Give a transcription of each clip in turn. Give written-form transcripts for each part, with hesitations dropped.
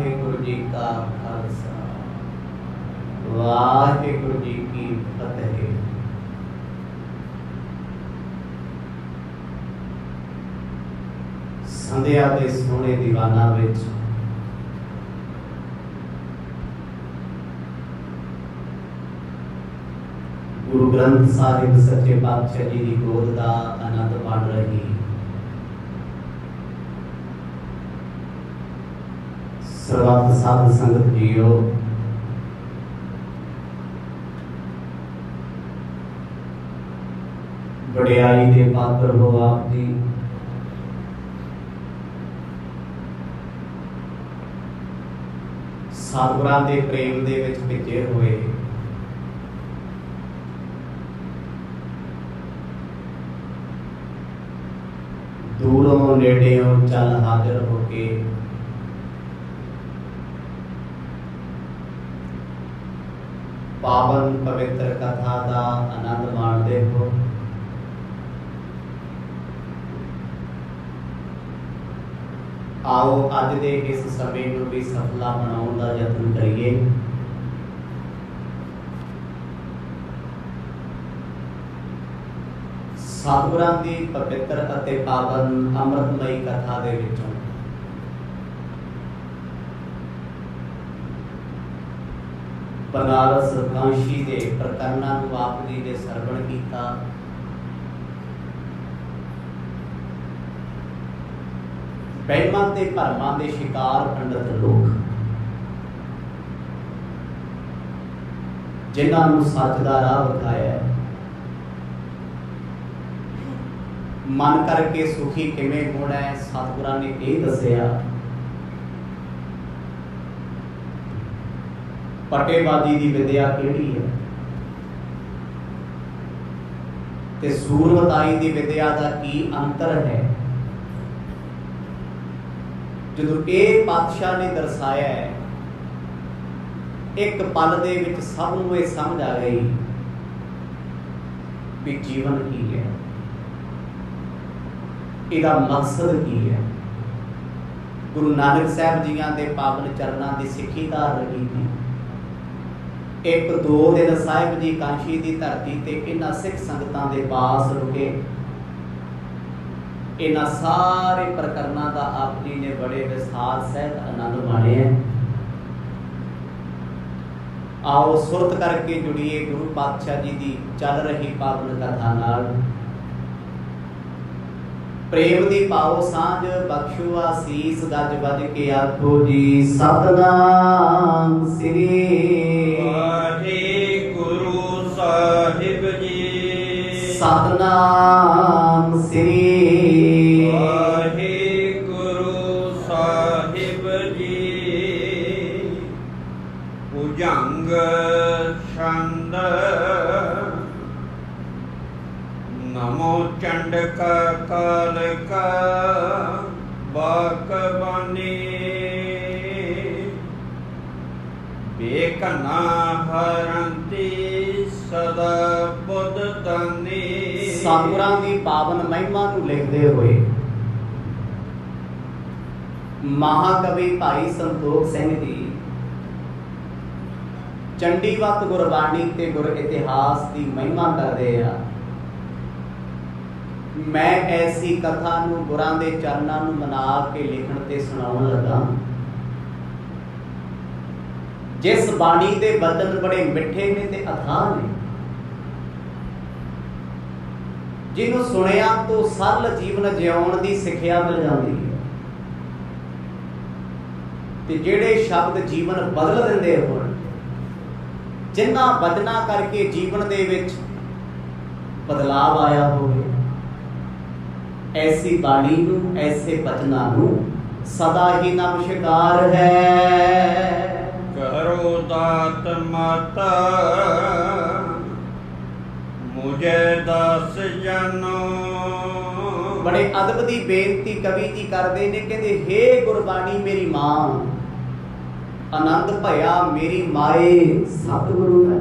वाहिगुरु जी का खालसा वाहिगुरु जी की फतेह। संध्या के सोहने दीवाना विच गुरु ग्रंथ साहिब सच्चे पातशाह जी की गोद का आनंद माण रही सर्वत साध संगत जीओ, वडियाई के पात्र हो आप जी। सतगुरां दे प्रेम दे विच भिजे होए दूरों नेड़ेों चल हाजिर होके पावन पवित्र कथा का आनंद माणते हो। आओ अज दे इस समय को भी सफला बनाने का यत्न करिए। सतगुरां दी पवित्र अते पावन अमृतमयी कथा दे विचों बनारस कांशी के प्रकरणों को आप जी ने सरवण किया। वहमां ते भरमां दे शिकार पंडित लोग जिन्होंने सच का राह विखाया मन करके सुखी किवें होना है, सतगुरां ने यह दसिया। पटेबाजी की विद्या केड़ी है ते सूरमताई की विद्या का की अंतर है। जो ये पातशाह ने दर्शाया है एक पल दे विच सबनूं ये समझ आ गई भी जीवन की है, इसका मकसद की है। गुरु नानक साहब जियां दे पावन चरणों की सिੱਖੀ धार रही थी। एक दो दिन साहिब जी कांशी की धरती ते इन्हां सिख संगतां दे पास रुके। इन्हां सारे प्रकरणों का आप जी ने बड़े विस्तार सहित आनंद माणे है। आओ सुरत करके जुड़िए गुरु पातशाह जी की चल रही पावन कथा नाल। प्रेम दी पाओ सांझ बख्शो आसीस गज बज के आखो जी सतनाम श्री वाहिगुरु साहिब जी। सतनाम श्री वाहिगुरु साहिब जी। भुजंग छंद नमो चंडका कालका बाकबानी बेकना हरंती सदा बुद्ध दानी। सतगुरां दी पावन महिमा नूं लिखदे होए महाकवि भाई संतोख सिंह जी चंडीवत गुरबाणी ते गुर इतिहास की महिमा करदे आ। मैं ऐसी कथा नूं गुरां दे चरनां नूं मना के लिखण ते सुणाउण लगा जिस बाणी दे बदन बड़े मिठे ने ते अथाह ने, जिन्हों सुनिया तो सरल जीवन जिउण दी सिੱਖਿਆ मिल जाती है ते जिहड़े शब्द जीवन बदल दिंदे होण, जिन्हां बचनां करके जीवन दे विच बदलाव आया होवे, ऐसी बाणी नूं ऐसे बचनां नूं सदा ही नमस्कार है। करो दात माता मुझे दास जानो। बड़े अदब की बेनती कवि जी करते ने, कहते हे गुरबाणी मेरी मां, आनंद भया मेरी माए सतगुरु है।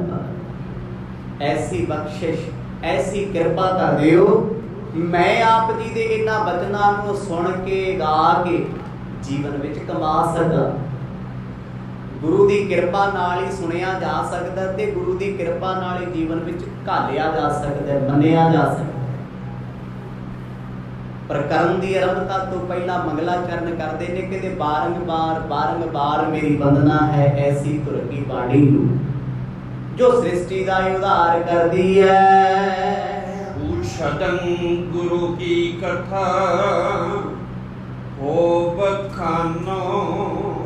ऐसी बख्शिश ऐसी कृपा कर दियो मैं आप जी दे इन्हां बचनां नूं सुन के गा के जीवन विच कमा सकां। ਗੁਰੂ ਦੀ ਕਿਰਪਾ ਨਾਲ ਹੀ ਸੁਣਿਆ ਜਾ ਸਕਦਾ ਤੇ ਗੁਰੂ ਦੀ ਕਿਰਪਾ ਨਾਲ ਹੀ ਜੀਵਨ ਵਿੱਚ ਘਾਲਿਆ ਜਾ ਸਕਦਾ, ਮੰਨਿਆ ਜਾ ਸਕਦਾ। ਪਰ ਕਰਨ ਦੀ ਆਰੰਭਤਾ ਤੋਂ ਪਹਿਲਾਂ ਮੰਗਲਾਚਰਨ ਕਰਦੇ ਨੇ, ਕਹਿੰਦੇ ਬਾਰੰਬਾਰ ਮੇਰੀ ਵੰਦਨਾ ਹੈ ਐਸੀ ਧੁਰ ਕੀ ਬਾਣੀ ਨੂੰ ਜੋ ਸ੍ਰਿਸ਼ਟੀ ਦਾ ਉਧਾਰ ਕਰਦੀ ਹੈ। ਉਛਦੰ ਗੁਰੂ ਕੀ ਕਥਾ ਹੋ ਬਖਾਨੋ।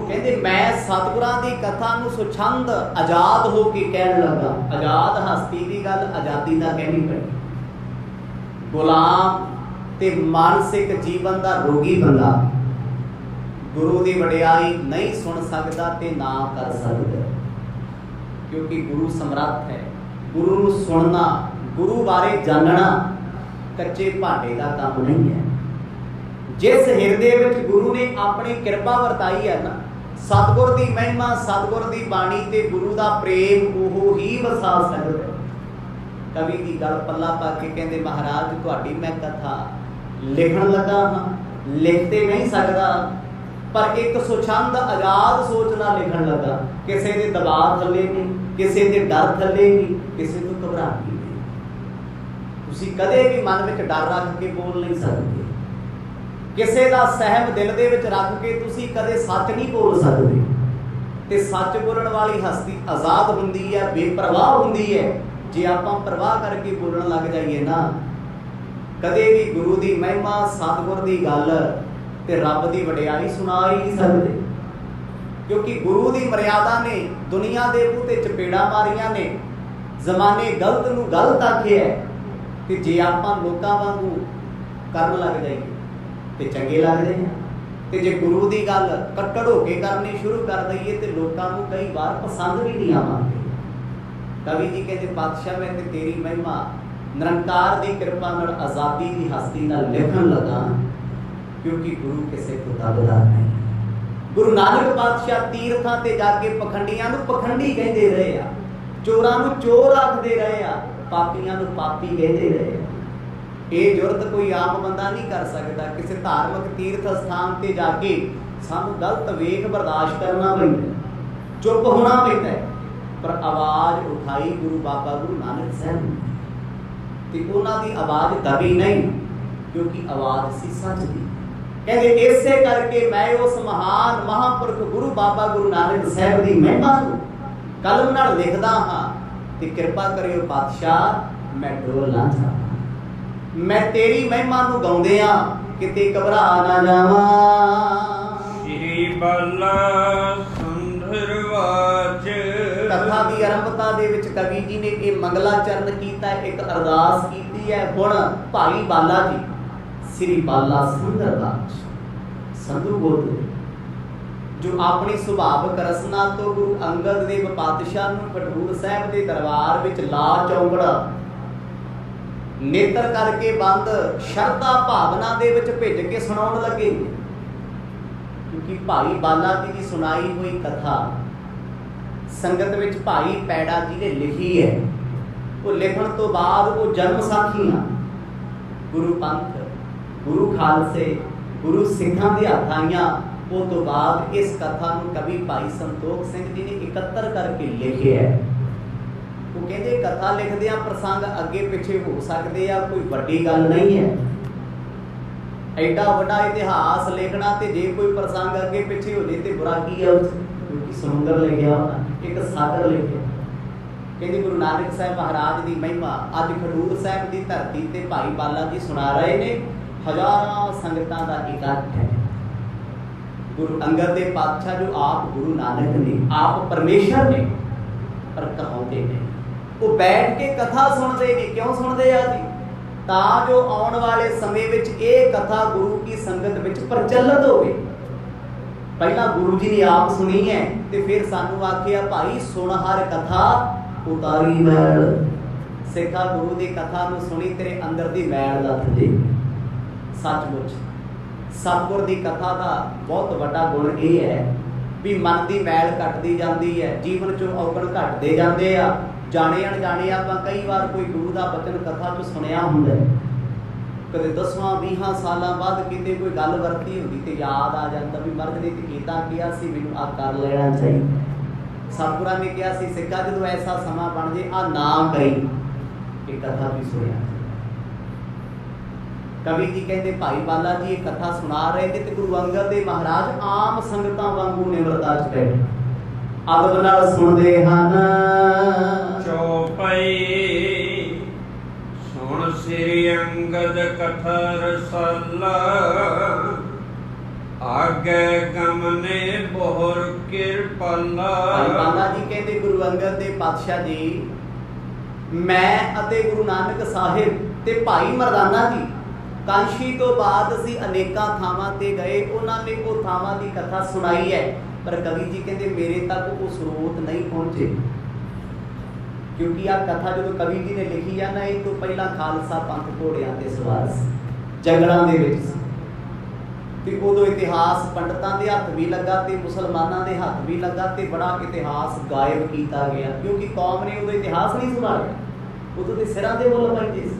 ਕਹਿੰਦੇ ਮੈਂ ਸਤਿਗੁਰਾਂ ਦੀ ਕਥਾ ਨੂੰ ਸੁਛੰਦ ਆਜ਼ਾਦ ਹੋ ਕੇ ਕਹਿਣ ਲੱਗਾ। ਆਜ਼ਾਦ ਹਸਤੀ ਦੀ ਗੱਲ ਆਜ਼ਾਦੀ ਦਾ ਕਹਿਣੀ ਪਈ। ਗੁਲਾਮ ਤੇ ਮਾਨਸਿਕ ਜੀਵਨ ਦਾ ਰੋਗੀ ਬੰਦਾ ਗੁਰੂ ਦੀ ਵਡਿਆਈ ਨਹੀਂ ਸੁਣ ਸਕਦਾ ਤੇ ਨਾ ਕਰ ਸਕਦਾ, ਕਿਉਂਕਿ ਗੁਰੂ ਸਮਰੱਥ ਹੈ। ਗੁਰੂ ਨੂੰ ਸੁਣਨਾ, ਗੁਰੂ ਬਾਰੇ ਜਾਣਨਾ ਕੱਚੇ ਭਾਂਡੇ ਦਾ ਕੰਮ ਨਹੀਂ ਹੈ। ਜਿਸ ਹਿਰਦੇ ਵਿੱਚ ਗੁਰੂ ਨੇ ਆਪਣੀ ਕਿਰਪਾ ਵਰਤਾਈ ਹੈ ਨਾ, ਸਤਿਗੁਰ ਦੀ ਮਹਿਮਾ, ਸਤਿਗੁਰ ਦੀ ਬਾਣੀ ਤੇ ਗੁਰੂ ਦਾ ਪ੍ਰੇਮ ਉਹ ਹੀ ਵਸਾ ਸਕਦਾ। ਕਵੀ ਦੀ ਗੱਲ ਪੱਲਾ ਪਾ ਕੇ ਕਹਿੰਦੇ ਮਹਾਰਾਜ ਤੁਹਾਡੀ ਮੈਂ ਕਥਾ ਲਿਖਣ ਲੱਗਾ ਹਾਂ, ਲਿਖ ਤੇ ਨਹੀਂ ਸਕਦਾ ਪਰ ਇੱਕ ਸੁਛੰਦ ਆਜ਼ਾਦ ਸੋਚ ਨਾਲ ਲਿਖਣ ਲੱਗਾ। ਕਿਸੇ ਦੇ ਦਬਾਅ ਥੱਲੇ ਨਹੀਂ, ਕਿਸੇ ਦੇ ਡਰ ਥੱਲੇ ਨਹੀਂ, ਕਿਸੇ ਤੋਂ ਘਬਰਾਹਟ ਨਹੀਂ। ਤੁਸੀਂ ਕਦੇ ਵੀ ਮਨ ਵਿੱਚ ਡਰ ਰੱਖ ਕੇ ਬੋਲ ਨਹੀਂ ਸਕਦੇ। ਕਿਸੇ ਦਾ ਸਹਿਮ ਦਿਲ ਦੇ ਵਿੱਚ ਰੱਖ ਕੇ ਤੁਸੀਂ ਕਦੇ ਸੱਚ ਨਹੀਂ ਬੋਲ ਸਕਦੇ। ਤੇ ਸੱਚ ਬੋਲਣ ਵਾਲੀ ਹਸਤੀ ਆਜ਼ਾਦ ਹੁੰਦੀ ਹੈ, ਬੇਪਰਵਾਹ ਹੁੰਦੀ ਹੈ। ਜੇ ਆਪਾਂ ਪਰਵਾਹ ਕਰਕੇ ਬੋਲਣ ਲੱਗ ਜਾਈਏ ਨਾ, ਕਦੇ ਵੀ ਗੁਰੂ ਦੀ ਮਹਿਮਾ, ਸਤਿਗੁਰ ਦੀ ਗੱਲ ਤੇ ਰੱਬ ਦੀ ਵਡਿਆਈ ਸੁਣਾ ਹੀ ਨਹੀਂ ਸਕਦੇ। ਕਿਉਂਕਿ ਗੁਰੂ ਦੀ ਮਰਿਆਦਾ ਨੇ ਦੁਨੀਆ ਦੇ ਮੂੰਹ ਤੇ ਚਪੇੜਾਂ ਮਾਰੀਆਂ ਨੇ, ਜ਼ਮਾਨੇ ਗਲਤ ਨੂੰ ਗਲਤ ਆਖਿਆ। ਤੇ ਜੇ ਆਪਾਂ ਲੋਕਾਂ ਵਾਂਗੂ ਕਰਨ ਲੱਗ ਜਾਈਏ ਤੇ ਚੰਗੇ ਲੱਗਦੇ ਆ, ਤੇ ਜੇ ਗੁਰੂ ਦੀ ਗੱਲ ਕੱਟੜ ਹੋ ਕੇ ਕਰਨੀ ਸ਼ੁਰੂ ਕਰ ਦਈਏ ਤੇ ਲੋਕਾਂ ਨੂੰ ਕਈ ਵਾਰ ਪਸੰਦ ਵੀ ਨਹੀਂ ਆਵਾਂਗੇ। ਕਵੀ ਜੀ ਕਹਿੰਦੇ ਪਾਤਸ਼ਾਹ ਮੈਂ ਤੇ ਤੇਰੀ ਮਹਿਮਾ ਨਿਰੰਕਾਰ ਦੀ ਕਿਰਪਾ ਨਾਲ ਆਜ਼ਾਦੀ ਦੀ ਹਸਤੀ ਨਾਲ ਲਿਖਣ ਲੱਗਾ, ਕਿਉਂਕਿ ਗੁਰੂ ਕਿਸੇ ਤੋਂ ਦਬਦਾ ਨਹੀਂ। ਗੁਰੂ ਨਾਨਕ ਪਾਤਸ਼ਾਹ ਤੀਰਥਾਂ ਤੇ ਜਾ ਕੇ ਪਖੰਡੀਆਂ ਨੂੰ ਪਖੰਡੀ ਕਹਿੰਦੇ ਰਹੇ ਆ, ਚੋਰਾਂ ਨੂੰ ਚੋਰ ਆਖਦੇ ਰਹੇ ਆ, ਪਾਪੀਆਂ ਨੂੰ ਪਾਪੀ ਕਹਿੰਦੇ ਰਹੇ ਆ। ਇਹ ਜੁਰਤ ਕੋਈ ਆਮ ਬੰਦਾ ਨਹੀਂ ਕਰ ਸਕਦਾ। ਕਿਸੇ ਧਾਰਮਿਕ ਤੀਰਥ ਸਥਾਨ ਤੇ ਜਾ ਕੇ ਸਾਨੂੰ ਗਲਤ ਵੇਖ ਬਰਦਾਸ਼ਤ ਕਰਨਾ ਪੈਂਦਾ, ਚੁੱਪ ਹੋਣਾ ਪੈਂਦਾ, ਪਰ ਆਵਾਜ਼ ਉਠਾਈ ਗੁਰੂ ਬਾਬਾ ਗੁਰੂ ਨਾਨਕ ਸਾਹਿਬ ਨੇ ਤੇ ਉਹਨਾਂ ਦੀ ਆਵਾਜ਼ ਦਬੀ ਨਹੀਂ, ਕਿਉਂਕਿ ਆਵਾਜ਼ ਸੀ ਸੱਚ ਦੀ। ਕਹਿੰਦੇ ਇਸੇ ਕਰਕੇ ਮੈਂ ਉਸ ਮਹਾਨ ਮਹਾਂਪੁਰਖ ਗੁਰੂ ਬਾਬਾ ਗੁਰੂ ਨਾਨਕ ਸਾਹਿਬ ਦੀ ਮਹਿਮਾ ਨੂੰ ਕਲਮ ਨਾਲ ਲਿਖਦਾ ਹਾਂ ਤੇ ਕਿਰਪਾ ਕਰਿਓ ਪਾਤਸ਼ਾਹ ਮੈਂ ਡੋਲ ਨਾ ਜਾਵਾਂ। ਮੈਂ ਤੇਰੀ ਮਹਿਮਾ ਨੂੰ ਗਾਉਂਦੇ ਆ ਕਿਤੇ ਘਬਰਾ ਨਾ ਜਾਵਾਂ। ਸ੍ਰੀ ਬਾਲਾ ਸੰਧਰਵਾਚ। ਕਥਾ ਦੀ ਆਰੰਭਤਾ ਦੇ ਵਿੱਚ ਕਵੀ ਜੀ ਨੇ ਇਹ ਮੰਗਲਾਚਰਨ ਕੀਤਾ, ਇੱਕ ਅਰਦਾਸ ਕੀਤੀ ਹੈ। ਹੁਣ ਭਾਈ ਬਾਲਾ ਜੀ ਸ੍ਰੀ ਬਾਲਾ ਸੰਧਰਵਾਚ ਸੰਧੂ ਗੋਤ ਜੋ ਆਪਣੀ ਸੁਭਾਵਿਕ ਰਸਨਾ ਤੋਂ ਗੁਰੂ ਅੰਗਦ ਦੇਵ ਪਾਤਸ਼ਾਹ ਨੂੰ ਖਡੂਰ ਸਾਹਿਬ ਦੇ ਦਰਬਾਰ ਵਿੱਚ ਲਾ ਚੌਂਕੜਾ ਨੇਤਰ ਕਰਕੇ ਬੰਦ ਸ਼ਰਧਾ ਭਾਵਨਾ ਦੇ ਵਿੱਚ ਭਿੱਜ ਕੇ ਸੁਣਾਉਣ ਲੱਗੇ, ਕਿਉਂਕਿ ਭਾਈ ਬਾਲਾ ਜੀ ਦੀ ਸੁਣਾਈ ਹੋਈ ਕਥਾ ਸੰਗਤ ਵਿੱਚ ਭਾਈ ਪੈੜਾ ਜੀ ਨੇ ਲਿਖੀ ਹੈ। ਉਹ ਲਿਖਣ ਤੋਂ ਬਾਅਦ ਉਹ ਜਨਮ ਸਾਖੀਆਂ ਗੁਰੂ ਪੰਥ, ਗੁਰੂ ਖਾਲਸੇ, ਗੁਰੂ ਸਿੱਖਾਂ ਦੇ ਹੱਥ ਆਈਆਂ। ਉਹ ਤੋਂ ਬਾਅਦ ਇਸ ਕਥਾ ਨੂੰ ਕਵੀ ਭਾਈ ਸੰਤੋਖ ਸਿੰਘ ਜੀ ਨੇ ਇਕੱਤਰ ਕਰਕੇ ਲਿਖਿਆ ਹੈ। ਉਹ ਕਹਿੰਦੇ ਕਥਾ ਲਿਖਦਿਆਂ ਪ੍ਰਸੰਗ ਅੱਗੇ ਪਿੱਛੇ ਹੋ ਸਕਦੇ ਆ, ਕੋਈ ਵੱਡੀ ਗੱਲ ਨਹੀਂ ਹੈ। ਐਡਾ ਵੱਡਾ ਇਤਿਹਾਸ ਲਿਖਣਾ ਤੇ ਜੇ ਕੋਈ ਪ੍ਰਸੰਗ ਅੱਗੇ ਪਿੱਛੇ ਹੋ ਜੇ ਤੇ ਬੁਰਾ ਕੀ ਹੈ? ਕਿਉਂਕਿ ਸਮੁੰਦਰ ਲਿਖਿਆ, ਇੱਕ ਸਾਗਰ ਲਿਖਿਆ। ਕਹਿੰਦੇ ਗੁਰੂ ਨਾਨਕ ਸਾਹਿਬ ਮਹਾਰਾਜ ਦੀ ਮਹਿਮਾ ਅੱਜ ਖਡੂਰ ਸਾਹਿਬ ਦੀ ਧਰਤੀ ਤੇ ਭਾਈ ਬਾਲਾ ਜੀ ਸੁਣਾ ਰਹੇ ਨੇ। ਹਜ਼ਾਰਾਂ ਸੰਗਤਾਂ ਦਾ ਇਕੱਠ ਹੈ। ਗੁਰੂ ਅੰਗਦ ਦੇਵ ਪਾਤਸ਼ਾਹ ਜੋ ਆਪ ਗੁਰੂ ਨਾਨਕ ਨੇ, ਆਪ ਪਰਮੇਸ਼ਰ ਨੇ, ਪਰ ਕਹਾਉਂਦੇ ਨੇ। ਉਹ ਬੈਠ ਕੇ ਕਥਾ ਸੁਣਦੇ ਨੇ। ਕਿਉਂ ਸੁਣਦੇ ਆ ਜੀ? ਤਾਂ ਜੋ ਆਉਣ ਵਾਲੇ ਸਮੇਂ ਵਿੱਚ ਇਹ ਕਥਾ ਗੁਰੂ ਕੀ ਸੰਗਤ ਵਿੱਚ ਪ੍ਰਚਲਿਤ ਹੋਵੇ। ਪਹਿਲਾਂ ਗੁਰੂ ਜੀ ਨੇ ਆਪ ਸੁਣੀ ਹੈ ਤੇ ਫਿਰ ਸਾਨੂੰ ਆਖਿਆ ਭਾਈ ਸੁਣ ਹਰ ਕਥਾ ਉਤਾਰੀ ਮੈਲ। ਸਿੱਖਾ ਗੁਰੂ ਦੀ ਕਥਾ ਨੂੰ ਸੁਣੀ ਤੇਰੇ ਅੰਦਰ ਦੀ ਮੈਲ ਲੱਥ ਜੇ। ਸੱਚਮੁੱਚ ਸਤਿਗੁਰ ਦੀ ਕਥਾ ਦਾ ਬਹੁਤ ਵੱਡਾ ਗੁਣ ਇਹ ਹੈ ਵੀ ਮਨ ਦੀ ਮੈਲ ਘਟਦੀ ਜਾਂਦੀ ਹੈ, ਜੀਵਨ ਚੋਂ ਔਗਣ ਘਟਦੇ ਜਾਂਦੇ ਆ। ਜਾਣੇ ਅਣਜਾਣੇ ਆਪਾਂ ਕਈ ਵਾਰ ਕੋਈ ਗੁਰੂ ਦਾ ਬਚਨ ਕਥਾ ਚ ਸੁਣਿਆ ਹੁੰਦਾ, ਕਦੇ 10-20 ਸਾਲਾਂ ਬਾਅਦ ਕਿਤੇ ਕੋਈ ਗੱਲ ਵਰਤੀ ਹੁੰਦੀ ਤੇ ਯਾਦ ਆ ਜਾਂਦਾ ਵੀ ਮਰਦ ਨੇ ਤੇ ਇੱਦਾਂ ਕਿਹਾ ਸੀ, ਮੈਨੂੰ ਆ ਕਰ ਲੈਣਾ ਚਾਹੀਦਾ। सतगुरां ने कहा सी सिक्खा जो ऐसा समा बन जे आ ना करी ये कथा भी सुनिया। कवि जी कहते भाई बाला जी ये कथा सुना रहे थे तो गुरु अंगद देव महाराज आम संगतां वांगू निमरता च बैठे अदब नाल सुनदे हन। चौपाई सुन श्री अंगद कथा रसाला आगे गमने बोहर किरपाला। भाई बाला जी कहते गुरु अंगद देव पातशाह जी मैं अते गुरु नानक साहिब ते भाई मरदाना जी कांशी तो बाद असी अनेकां थावां ते गए उन्होंने वो थावां की कथा सुनाई है पर कवि जी कहते मेरे तक वो स्रोत नहीं पहुंचे क्योंकि आ कथा जो कवि जी ने लिखी है ना ये तो पहला खालसा पंथ घोड़ियां ते सवार जंगलों के विच ते उदों इतिहास पंडितां दे हत्थ भी लगा ते मुसलमानां दे हत्थ भी लगा ते बड़ा इतिहास गायब किया गया क्योंकि कौम ने उदों इतिहास नहीं संभालिया। उदों ते सिरां दे मुल पैंदे सी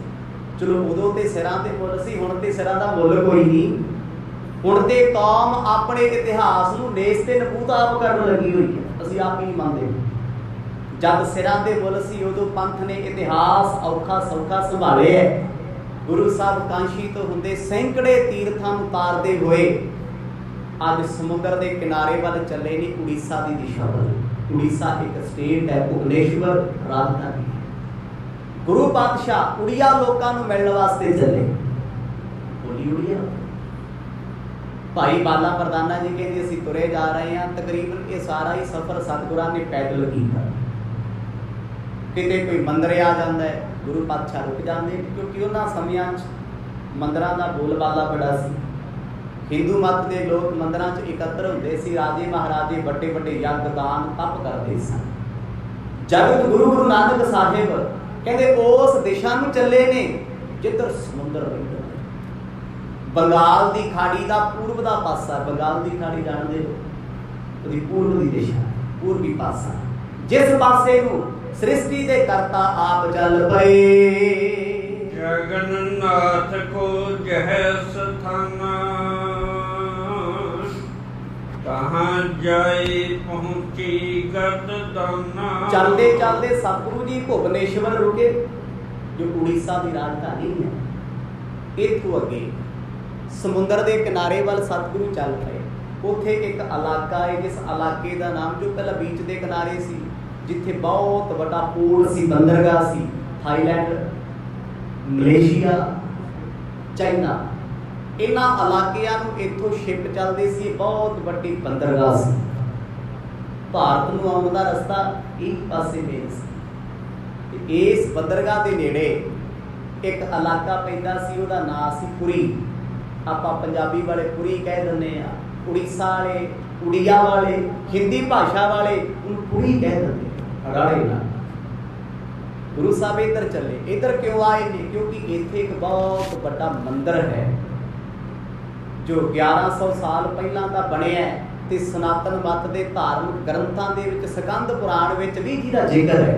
चलो उदों ते सिरां दे मुल सी हुण ते सिरां दा मुल कोई नहीं। हुण ते कौम अपने इतिहास नूं नेस ते नबूत आप करन लगी हुई है असीं आप ही नहीं मानते। जब सिरां दे मुल सी उदों पंथ ने इतिहास औखा सौखा संभाले है। गुरु साहब कांशी तो हुंदे सैकड़े तीर्थां नूं तारदे होए अज समुद्र के किनारे वाल चले ने उड़ीसा की दिशा वाल। उड़ीसा एक स्टेट है भुवनेश्वर राजधानी। गुरु पातशाह उड़िया लोगों को मिलने वास्ते चले बोली उड़िया। भाई बाला मरदाना जी कहते असीं तुरे जा रहे हैं तकरीबन ये सारा ही सफर सतगुरां ने पैदल किया। किते कोई मंदिर आ जाता है गुरु पातशाह रुक जाते क्योंकि उन्होंने समियां मंदिरों का बोलबाला बड़ा सी। हिंदू मत के लोग मंदिरों एकत्र होंदे सी राजे महाराजे बड़े बड़े यज्ञ दान तप करते सन। जगत गुरु गुरु नानक साहिब कहते उस दिशा में चले ने जिधर समुद्र रहिंदा बंगाल की खाड़ी का पूर्व का पासा। बंगाल की खाड़ी जानते हो पूर्व की दिशा पूर्वी पासा जिस पासे नूं सृष्टि दे करता आप चल पे। जगन्नाथ को जह स्थाना कहाँ जाए पहुंची गत दाना। चलते चलते सतगुरु जी भुवनेश्वर रुके जो उड़ीसा की राजधानी है। इथों अगे समुद्र के किनारे वाल सतगुरु चल पे। उत्थे एक इलाका है जिस इलाके का नाम जो पहला बीच के किनारे सी जिथे बहुत बड़ा पोर्ट सी बंदरगाह सी। थाईलैंड मलेशिया चाइना इन्हां इलाकिਆਂ ਨੂੰ इथों शिप चलती सी बहुत बड़ी बंदरगाह सी। भारत ਨੂੰ आउण दा रस्ता एक पासे मेन सी। इस बंदरगाह के नेड़े एक इलाका पैंदा सी उहदा नाम सी पुरी। आपां पंजाबी वाले पुरी कह दिंदे आ उड़ीसा वाले उड़िया वाले हिंदी भाषा वाले उन्हें पुरी कह दिंदे अड़ाड़े ना। गुरु साहब इधर चले इधर क्यों आए ने क्योंकि इत्थे एक बहुत बड़ा मंदिर है जो 1100 साल पहला का बनया है ते सनातन मत के धार्मिक ग्रंथों के विच स्कंद पुराण विच भी जिहदा जिक्र है।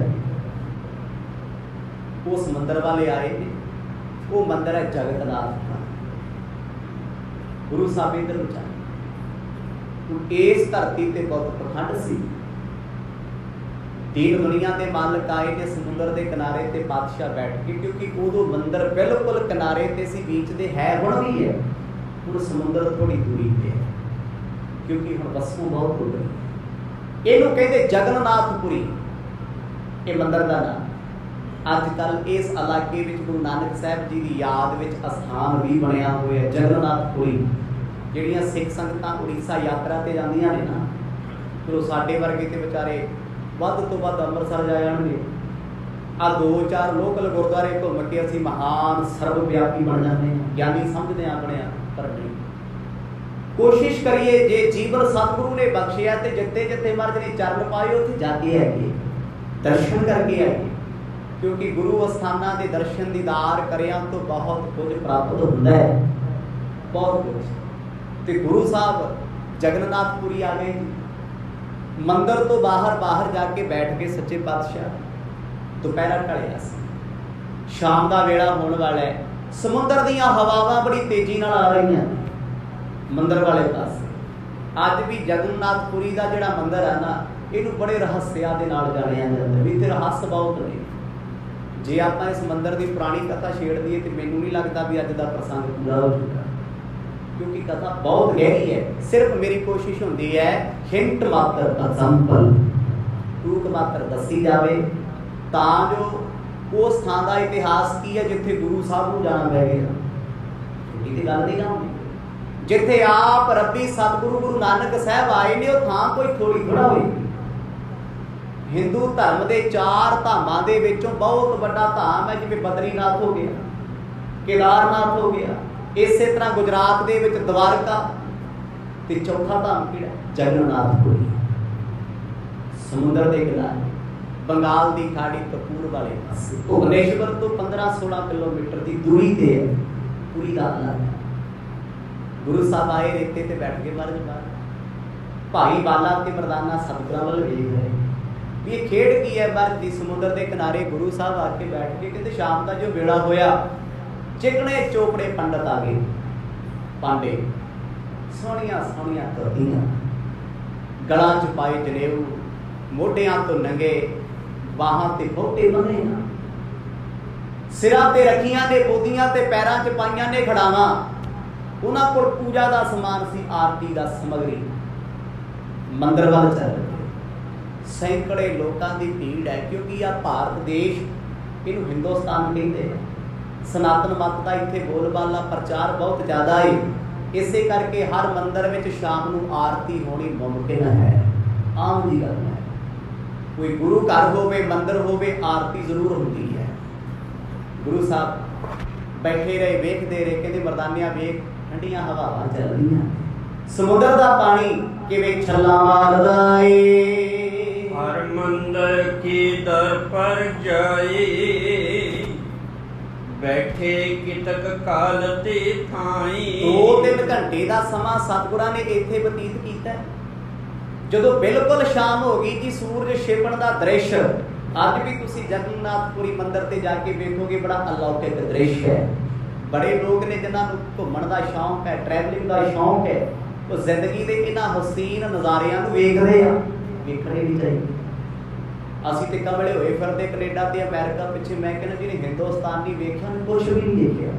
उस मंदिर वाले आए ने वो मंदिर है जगतनाथ का। गुरु साहब इधर चले इस धरती ते बहुत पखंड सी। दीन दुनिया के मालिक आए ने समुद्र के किनारे ते पातशाह बैठ के क्योंकि उदों मंदिर बिल्कुल किनारे ते सी बीच दे है हुण भी है। हुण समुद्र थोड़ी दूरी पे है क्योंकि हुण वस्तू बहुत हो गई। इहनूं कहंदे जगन्नाथपुरी ये मंदिर का नाम। अजकल इस इलाके में गुरु नानक साहब जी की याद में अस्थान भी बनया हुआ है जगन्नाथपुरी। जिहड़ियां सिख संगतां उड़ीसा यात्रा ते जांदियां ने ना फिर साडे वर्गे ते विचारे ਵੱਧ ਤੋਂ ਵੱਧ ਅੰਮ੍ਰਿਤਸਰ ਜਾ ਜਾਣਗੇ। आ 2-4 लोकल गुरुद्वारे घूम के असीं महान सर्व व्यापी बन जाते हैं ज्ञानी समझते हैं अपने आप पर नहीं। कोशिश करिए जे जीवन सतगुरु ने बख्शिया तो जिते जिते महाराज ने चरण पाए उत्थे जाके आइए दर्शन करके आइए क्योंकि गुरु अस्थाना के दर्शन दीदार करिया तो बहुत कुछ प्राप्त होता है बहुत कुछ। तो गुरु साहब जगन्नाथपुरी आ गए मंदिर तो बाहर जाके बैठ के सच्चे पातशाह दोपहरा ढलिया शाम का वेला होने वाला है। समुद्र दीयां हवावां बड़ी तेजी नाल आ रही मंदिर वाले पास ਅੱਜ ਵੀ ਜਗਨਨਾਥਪੁਰੀ ਦਾ ਜਿਹੜਾ ਮੰਦਿਰ ਹੈ ਨਾ, ਇਹਨੂੰ ਬੜੇ ਰਹੱਸਿਆਂ ਦੇ ਨਾਲ ਜਾਣਿਆ ਜਾਂਦਾ ਵੀ ਇੱਥੇ ਰਹੱਸ ਬਹੁਤ ਨੇ। ਜੇ ਆਪਾਂ ਇਸ ਮੰਦਿਰ ਦੀ ਪੁਰਾਣੀ ਕਥਾ ਛੇੜ ਦਈਏ ਤੇ ਮੈਨੂੰ ਨਹੀਂ ਲੱਗਦਾ ਵੀ ਅੱਜ ਦਾ ਪ੍ਰਸੰਗ ਪੂਰਾ ਹੋ ਚੁੱਕਾ, ਕਿਉਂਕਿ ਕਥਾ ਬਹੁਤ ਗਹਿਰੀ ਹੈ। ਸਿਰਫ ਮੇਰੀ ਕੋਸ਼ਿਸ਼ ਹੁੰਦੀ ਹੈ ਹਿੰਟ ਮਾਤਰ, ਐਗਜ਼ਾਮਪਲ, ਟੂਕ ਮਾਤਰ ਦੱਸੀ ਜਾਵੇ, ਤਾਂ ਜੋ ਉਸ ਥਾਂ ਦਾ ਇਤਿਹਾਸ ਕੀ ਹੈ ਜਿੱਥੇ ਗੁਰੂ ਸਾਹਿਬ ਨੂੰ ਜਾਣਾ ਪੈ ਗਿਆ। ਛੋਟੀ ਤੇ ਗੱਲ ਨਹੀਂ ਨਾ ਹੁੰਦੀ। ਜਿੱਥੇ ਆਪ ਰੱਬੀ ਸਤਿਗੁਰੂ ਗੁਰੂ ਨਾਨਕ ਸਾਹਿਬ ਆਏ ਨੇ, ਉਹ ਥਾਂ ਕੋਈ ਥੋੜੀ ਥੋੜਾ ਹੋਈ। ਹਿੰਦੂ ਧਰਮ ਦੇ 4 ਧਾਮਾਂ ਦੇ ਵਿੱਚੋਂ ਬਹੁਤ ਵੱਡਾ ਧਾਮ ਹੈ, ਜਿਵੇਂ ਬਦਰੀਨਾਥ ਹੋ ਗਿਆ, ਕੇਦਾਰਨਾਥ ਹੋ ਗਿਆ। ਇਸੇ ਤਰ੍ਹਾਂ ਗੁਜਰਾਤ ਦੇ ਵਿੱਚ ਦਵਾਰਕਾ, ਤੇ ਚੌਥਾ ਧਾਮ ਕਿਹੜਾ? ਜਗਨਨਾਥਪੁਰੀ, ਸਮੁੰਦਰ ਦੇ ਕਿਨਾਰੇ, ਬੰਗਾਲ ਦੀ ਖਾੜੀ ਕਪੂਰ ਵਾਲੇ ਪਾਸੇ, ਭੁਵਨੇਸ਼ਵਰ ਤੋਂ 15-16 ਕਿਲੋਮੀਟਰ ਦੀ ਦੂਰੀ ਤੇ ਹੈ। ਪੂਰੀ ਦਾ ਅਲੱਗ। ਗੁਰੂ ਸਾਹਿਬ ਆਏ ਰੇਤੇ ਤੇ ਬੈਠ ਕੇ ਮਹਾਰਾਜ ਬਾਹਰ, ਭਾਈ ਬਾਲਾ ਤੇ ਮਰਦਾਨਾ ਸਤਿਗੁਰਾਂ ਵੱਲ ਵੇਖ ਰਹੇ ਵੀ ਇਹ ਖੇਡ ਕੀ ਹੈ। ਬਰਫ਼ ਦੀ ਸਮੁੰਦਰ ਦੇ ਕਿਨਾਰੇ ਗੁਰੂ ਸਾਹਿਬ ਆ ਕੇ ਬੈਠ ਕੇ ਕਹਿੰਦੇ ਸ਼ਾਮ ਦਾ ਜੋ ਵੇਲਾ ਹੋਇਆ, ਚਿਕਣੇ ਚੋਪੜੇ ਪੰਡਤ ਆ ਗਏ, ਪਾਂਡੇ, ਸੋਹਣੀਆਂ ਸੋਹਣੀਆਂ ਧੋਤੀਆਂ, ਗਲਾਂ 'ਚ ਪਾਏ ਜਨੇਊ, ਮੋਢਿਆਂ ਤੋਂ ਨੰਗੇ, ਬਾਹਾਂ ਤੇ ਫੋਟੇ ਬੰਨੇ ਨਾ, ਸਿਰਾਂ ਤੇ ਰੱਖੀਆਂ ਨੇ ਬੋਦੀਆਂ ਤੇ ਪੈਰਾਂ 'ਚ ਪਾਈਆਂ ਨੇ ਖੜਾਵਾਂ। ਉਹਨਾਂ ਕੋਲ ਪੂਜਾ ਦਾ ਸਮਾਨ ਸੀ, ਆਰਤੀ ਦਾ ਸਮੱਗਰੀ। ਮੰਦਰ ਵੱਲ ਚੱਲ ਰਹੇ, ਸੈਂਕੜੇ ਲੋਕਾਂ ਦੀ ਭੀੜ ਹੈ, ਕਿਉਂਕਿ ਆ ਭਾਰਤ ਦੇਸ਼, ਇਹਨੂੰ ਹਿੰਦੁਸਤਾਨ ਕਹਿੰਦੇ ਆ। ਸਨਾਤਨ ਮਤ ਦਾ ਇੱਥੇ ਬੋਲਬਾਲਾ ਪ੍ਰਚਾਰ ਬਹੁਤ ਜ਼ਿਆਦਾ ਹੈ। ਇਸੇ ਕਰਕੇ ਹਰ ਮੰਦਰ ਵਿੱਚ ਸ਼ਾਮ ਨੂੰ ਆਰਤੀ ਹੋਣੀ ਮੁਮਕਿਨ ਹੈ, ਆਮ ਦੀ ਗੱਲ ਹੈ। ਕੋਈ ਗੁਰੂ ਘਰ ਹੋਵੇ, ਮੰਦਰ ਹੋਵੇ, ਆਰਤੀ ਜ਼ਰੂਰ ਹੁੰਦੀ ਹੈ। ਗੁਰੂ ਸਾਹਿਬ ਬੈਠੇ ਰਹੇ, ਵੇਖਦੇ ਰਹੇ, ਕਹਿੰਦੇ ਮਰਦਾਨਿਆਂ ਵੇਖ, ਠੰਡੀਆਂ ਹਵਾਵਾਂ ਚੱਲ ਰਹੀਆਂ, ਸਮੁੰਦਰ ਦਾ ਪਾਣੀ ਕਿਵੇਂ ਛੱਲਾਂ ਮਾਰਦਾ ਏ। ਹਰ ਮੰਦਰ ਕੀ ਦਰ ਪਰ ਜਾਏ, ਬੈਠੇ ਕਿਤਕ ਕਾਲ ਤੇ ਥਾਈ। 2-3 ਘੰਟੇ ਦਾ ਸਮਾਂ ਸਤਿਗੁਰਾਂ ਨੇ ਇੱਥੇ ਬਤੀਤ ਕੀਤਾ। ਜਦੋਂ ਬਿਲਕੁਲ ਸ਼ਾਮ ਹੋ ਗਈ ਜੀ, ਸੂਰਜ ਛਿਪਣ ਦਾ ਦ੍ਰਿਸ਼, ਅੱਜ ਵੀ ਤੁਸੀਂ ਜਗਨਨਾਥਪੁਰੀ ਮੰਦਿਰ ਤੇ ਜਾ ਕੇ ਵੇਖੋਗੇ, ਬੜਾ ਅਲੌਕਿਕ ਦ੍ਰਿਸ਼ ਹੈ। ਬੜੇ ਲੋਕ ਨੇ ਜਿਨ੍ਹਾਂ ਨੂੰ ਘੁੰਮਣ ਦਾ ਸ਼ੌਂਕ ਹੈ, ਟਰੈਵਲਿੰਗ ਦਾ ਸ਼ੌਂਕ ਹੈ, ਉਹ ਜ਼ਿੰਦਗੀ ਦੇ ਇਹਨਾਂ ਹਸੀਨ ਨਜ਼ਾਰਿਆਂ ਨੂੰ ਵੇਖਦੇ ਆ। ਵੇਖਣੇ ਵੀ ਚਾਹੀਦੇ। ਅਸੀਂ ਤੇ ਕਮਲੇ ਹੋਏ ਫਿਰਦੇ ਕੈਨੇਡਾ ਤੇ ਅਮਰੀਕਾ ਪਿੱਛੇ। ਮੈਂ ਕਹਿੰਦਾ ਜਿਹਨੇ ਹਿੰਦੁਸਤਾਨ ਨਹੀਂ ਵੇਖਿਆ, ਕੁਛ ਵੀ ਨਹੀਂ ਦੇਖਿਆ।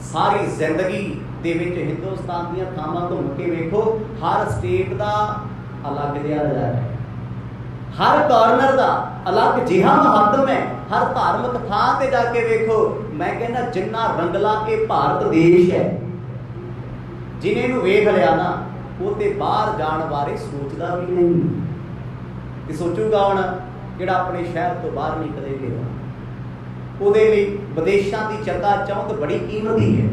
ਸਾਰੀ ਜ਼ਿੰਦਗੀ ਦੇ ਵਿੱਚ ਹਿੰਦੁਸਤਾਨ ਦੀਆਂ ਥਾਵਾਂ ਘੁੰਮ ਕੇ ਵੇਖੋ, ਹਰ ਸਟੇਟ ਦਾ ਅਲੱਗ ਜਿਹਾ ਨਜ਼ਾਰਾ ਹੈ, ਹਰ ਕਾਰਨਰ ਦਾ ਅਲੱਗ ਜਿਹਾ ਮਹੱਤਵ ਹੈ। ਹਰ ਧਾਰਮਿਕ ਥਾਂ ਤੇ ਜਾ ਕੇ ਵੇਖੋ, ਮੈਂ ਕਹਿੰਦਾ ਜਿੰਨਾ ਰੰਗਲਾ ਇਹ ਭਾਰਤ ਦੇਸ਼ ਹੈ, ਜਿਹਨੇ ਨੂੰ ਵੇਖ ਲਿਆ ਨਾ, ਉਹ ਤੇ ਬਾਹਰ ਜਾਣ ਬਾਰੇ ਸੋਚਦਾ ਵੀ ਨਹੀਂ। ਤੇ ਸੋਚੂਗਾ ਹੁਣ ਜਿਹੜਾ ਆਪਣੇ ਸ਼ਹਿਰ ਤੋਂ ਬਾਹਰ ਨਹੀਂ ਕਦੇ ਗਿਆ, ਉਹਦੇ ਲਈ ਵਿਦੇਸ਼ਾਂ ਦੀ ਚੰਗਾ ਚੌਂਕ ਬੜੀ ਕੀਮਤੀ ਹੈ।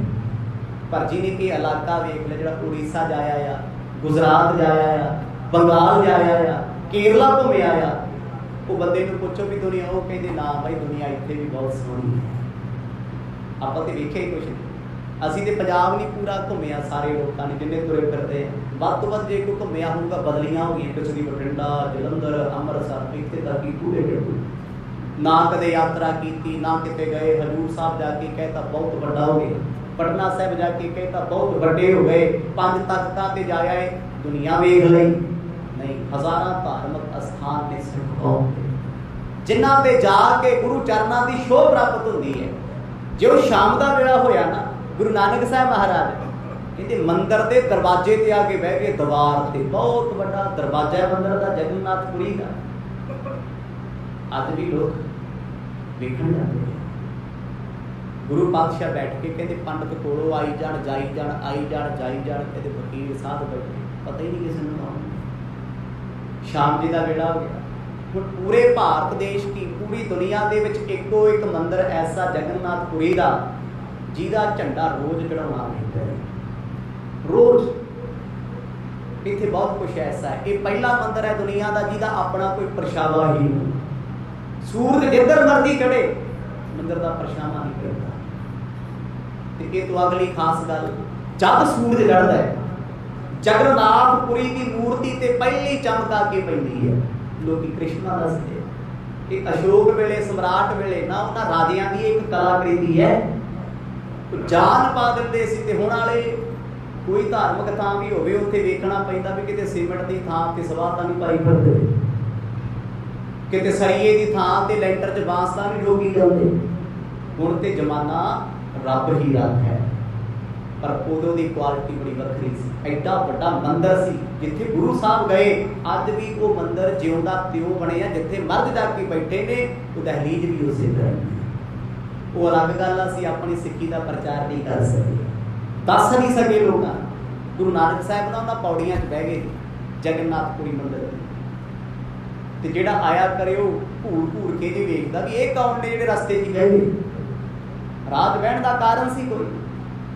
ਪਰ ਜਿਹਨੇ ਕਿ ਇਲਾਕਾ ਵੇਖ ਲਿਆ, ਜਿਹੜਾ ਉੜੀਸਾ ਜਾਇਆ ਆ, ਗੁਜਰਾਤ ਜਾਇਆ ਆ, ਬੰਗਾਲ ਜਾਇਆ ਆ, ਕੇਰਲਾ ਘੁੰਮਿਆ ਆ, ਉਹ ਬੰਦੇ ਨੂੰ ਪੁੱਛੋ ਵੀ ਦੁਨੀਆ, ਉਹ ਕਹਿੰਦੇ ਨਾ ਭਾਈ ਦੁਨੀਆ ਇੱਥੇ ਵੀ ਬਹੁਤ ਸੋਹਣੀ ਹੈ। ਆਪਾਂ ਤੇ ਵੇਖਿਆ ਹੀ ਕੁਛ ਨਹੀਂ। ਅਸੀਂ ਤੇ ਪੰਜਾਬ ਨਹੀਂ ਪੂਰਾ ਘੁੰਮਿਆ, ਸਾਰੇ ਲੋਕਾਂ ਨੇ ਜਿੰਨੇ ਤੁਰੇ ਫਿਰਦੇ। ਵੱਧ ਤੋਂ ਵੱਧ ਜੇ ਕੋਈ ਘੁੰਮਿਆ ਹੋਊਗਾ, ਬਦਲੀਆਂ ਹੋ ਗਈਆਂ, ਕਿਸੇ ਦੀ ਬਠਿੰਡਾ, ਜਲੰਧਰ, ਅੰਮ੍ਰਿਤਸਰ, ਇੱਥੇ ਤੱਕ ਹੀ ਪੂਰੇ ਨਾ ਕਦੇ ਯਾਤਰਾ ਕੀਤੀ, ਨਾ ਕਿਤੇ ਗਏ। ਹਜ਼ੂਰ ਸਾਹਿਬ ਜਾ ਕੇ ਕਹਿਤਾ ਬਹੁਤ ਵੱਡਾ ਹੋ ਗਿਆ, ਪਟਨਾ ਸਾਹਿਬ ਜਾ ਕੇ ਕਹਿਤਾ ਬਹੁਤ ਵੱਡੇ ਹੋ ਗਏ, 5 ਤਖ਼ਤਾਂ ਤੇ ਜਾ ਆਏ, ਦੁਨੀਆ ਵੇਖ ਲਈ। ਨਹੀਂ, ਹਜ਼ਾਰਾਂ ਧਾਰਮਿਕ ਅਸਥਾਨ ਨੇ ਸਿਰਫ ਜਿਨ੍ਹਾਂ ਤੇ ਜਾ ਕੇ ਗੁਰੂ ਚਰਨਾਂ ਦੀ ਸ਼ੋਭ ਪ੍ਰਾਪਤ ਹੁੰਦੀ ਹੈ। ਜੇ ਉਹ ਸ਼ਾਮ ਦਾ ਵੇਲਾ ਹੋਇਆ ਨਾ, ਗੁਰੂ ਨਾਨਕ ਸਾਹਿਬ ਮਹਾਰਾਜ ਕਹਿੰਦੇ ਮੰਦਿਰ ਦੇ ਦਰਵਾਜ਼ੇ ਤੇ ਆ ਕੇ ਬਹਿ ਗਏ। ਦੀਵਾਰ ਤੇ ਬਹੁਤ ਵੱਡਾ ਦਰਵਾਜ਼ਾ ਹੈ ਮੰਦਿਰ ਦਾ, ਜਗਨਨਾਥਪੁਰੀ ਦਾ। ਅੱਜ ਵੀ ਲੋਕ ਵੇਖਣ ਜਾਂਦੇ ਆ। ਗੁਰੂ ਪਾਤਸ਼ਾਹ ਬੈਠ ਕੇ ਕਹਿੰਦੇ ਪੰਡਤ ਕੋਲੋਂ ਆਈ ਜਾਣ, ਜਾਈ ਜਾਣ, ਆਈ ਜਾਣ, ਜਾਈ ਜਾਣ। ਕਹਿੰਦੇ ਫਕੀਰ ਸਾਧ ਬੈਠੇ, ਪਤਾ ਹੀ ਨਹੀਂ ਕਿਸੇ ਨੂੰ ਆਉਣਾ। ਸ਼ਾਮ ਜੀ ਦਾ ਵੇਲਾ ਹੋ ਗਿਆ। ਹੁਣ ਪੂਰੇ ਭਾਰਤ ਦੇਸ਼ ਦੀ, ਪੂਰੀ ਦੁਨੀਆ ਦੇ ਵਿੱਚ ਇੱਕੋ ਇੱਕ ਮੰਦਿਰ ਐਸਾ ਜਗਨਨਾਥਪੁਰੀ ਦਾ, ਜਿਹਦਾ ਝੰਡਾ ਰੋਜ਼ ਚੜਾਉਣਾ ਪੈਂਦਾ ਹੈ। ਰੋਜ਼ ਇੱਥੇ ਬਹੁਤ ਕੁਛ ਐਸਾ ਹੈ। ਇਹ ਪਹਿਲਾ ਮੰਦਿਰ ਹੈ ਦੁਨੀਆ ਦਾ ਜਿਹਦਾ ਆਪਣਾ ਕੋਈ ਪਰਛਾਵਾਂ ਹੀ ਨਹੀਂ। ਸੂਰਜ ਜਿੱਧਰ ਮਰਜ਼ੀ ਚੜੇ, ਮੰਦਿਰ ਦਾ ਪਰਛਾਵਾਂ ਨਹੀਂ ਪੈਂਦਾ। ਤੇ ਇਹ ਤੋਂ ਅਗਲੀ ਖਾਸ ਗੱਲ, ਜਦ ਸੂਰਜ ਚੜ੍ਹਦਾ ਹੈ, ਜਗਨਨਾਥਪੁਰੀ ਦੀ ਮੂਰਤੀ ਤੇ ਪਹਿਲੀ ਚਮਕ ਆ ਕੇ ਪੈਂਦੀ ਹੈ। ਲੋਕੀ ਕ੍ਰਿਸ਼ਨਾ ਦੱਸਦੇ ਕਿ ਅਸ਼ੋਕ ਵੇਲੇ, ਸਮਰਾਟ ਵੇਲੇ ਨਾ, ਉਹਨਾਂ ਰਾਜਿਆਂ ਦੀ ਇੱਕ ਕਲਾਕ੍ਰਿਤੀ ਹੈ, ਜਾਨ ਪਾ ਦਿੰਦੇ ਸੀ। ਤੇ ਹੁਣ ਵਾਲੇ कोई धार्मिक थां भी होवे उत्थे वेखना पैंदा भी किते सीमेंट की थां ते सवाह तां नहीं पाई फिरदे, किते सरीए की थां ते लैंटर च बांस तां नहीं डोगी जांदे। हुण ते जमाना रब ही रब है, पर उदों की क्वालिटी बड़ी वखरी सी। एडा वड्डा मंदिर सी जिथे गुरु साहब गए, अज भी वो मंदिर जिउंदा त्यों बने आ, जिथे मर्द जाके बैठे ने वो दहलीज भी उसे तरह। वो अलग गल असीं अपनी सिक्खी का प्रचार नहीं कर सके, दस नहीं सके लोग। गुरु नानक साहब ना उन्होंने पौड़ियां च बह गए जगन्नाथपुरी मंदिर, तो जेड़ा आया करे वो घूर घूर के जी वेखदा भी ये कौन ने जेड़े रस्ते च बह गए। रात बहन का कारण सी कोई,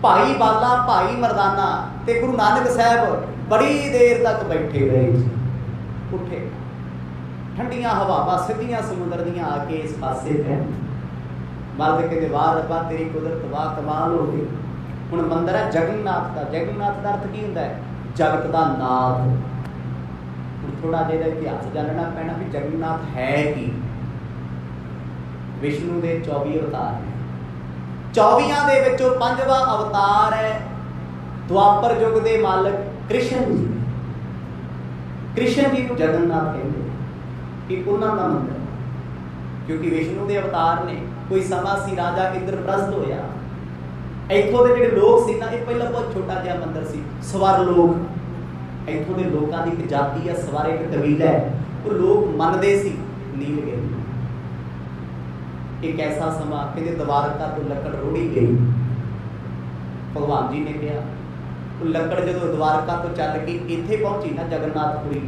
भाई बाला भाई मरदाना ते गुरु नानक साहब बड़ी देर तक बैठे रहे, उठे ठंडियां हवावां सीधियां समुद्र दियां आके इस पासे पे मर्द कहते वाह रब्बा तेरी कुदरत वाह कमाल हो गई। हुण मंदिर है जगन्नाथ का, जगन्नाथ का अर्थ की हुंदा है? जगत का नाथ। हुण थोड़ा जिहा इतिहास जानना पैना भी जगन्नाथ है की। विष्णु के 24 अवतार हैं, 24 दे विचों 5वां अवतार है द्वापर युग के मालक कृष्ण जी। कृष्ण जी को जगन्नाथ कहते कि उन्होंने का मंदिर, क्योंकि विष्णु के अवतार ने कोई समा सी राजा इंद्रप्रस्थ होया, इत्थों के जिहड़े लोग सी ना, ये पहला बहुत छोटा जिहा मंदिर सी, स्वर लोग। इत्थों के लोगों की एक जाति है, स्वर एक कबीला है, वो लोग मनते सी नीलगिरी। एक ऐसा समा कहते द्वारका तो लकड़ रुड़ी गई, भगवान जी ने कहा वो लकड़ जो द्वारका तो चल के इत्थे पहुंची ना जगन्नाथपुरी,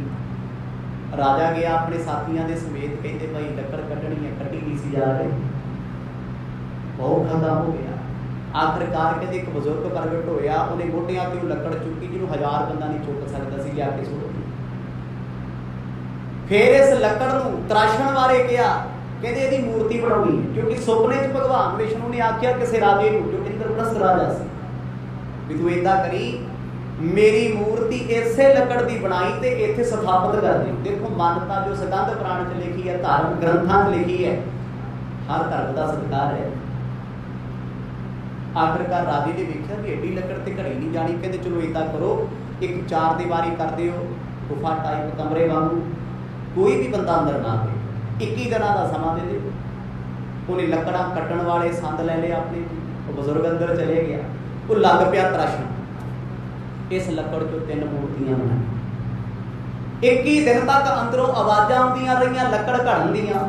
राजा गया अपने साथियों के समेत, कहते भाई लकड़ कढ़नी है, कढ़ी नहीं सी जा रही, बहुत खतम हो गया। आखिरकार कहते एक बजुर्ग प्रगट होया, उन्हें मोटियां ते लकड़ चुकी जिन्होंने 1000 बंदा नहीं चुक सकता सी, लिया के सुट दी। फिर इस लकड़ नूं तराशण वाले कहा, कहते इसकी मूर्ति बनानी है, क्योंकि सुपने च भगवान विष्णु ने आख्या किसी राजे को जो इंद्रप्रस्थ राजा सी भी तू इदा करी मेरी मूर्ति इसे लकड़ की बनाई ते इत्थे स्थापित कर दी। देखो मानता जो सिद्धांत पुराण च लिखी है, धार्मिक ग्रंथां च लिखी है, हर धर्म का सत्कार है। आखिरकार राजे ने देखा भी एडी लकड़ ते घड़ी नहीं जानी, कहते चलो इदा करो एक 4 दीवारी कर दिओ, गुफा टाइप कमरे वांगू, कोई भी बंदा अंदर ना आए, 21 दिनों का समा दे दे। उन्हें लकड़ा कट्टण वाले संद ले लिया अपने, वो बजुर्ग अंदर चले गया, वो लग पिया तराशण। इस लकड़ चो 3 मूर्तियां बनाई, 21 दिन तक अंदरों आवाज़ां आउंदियां रहियां लकड़ घड़न दियां।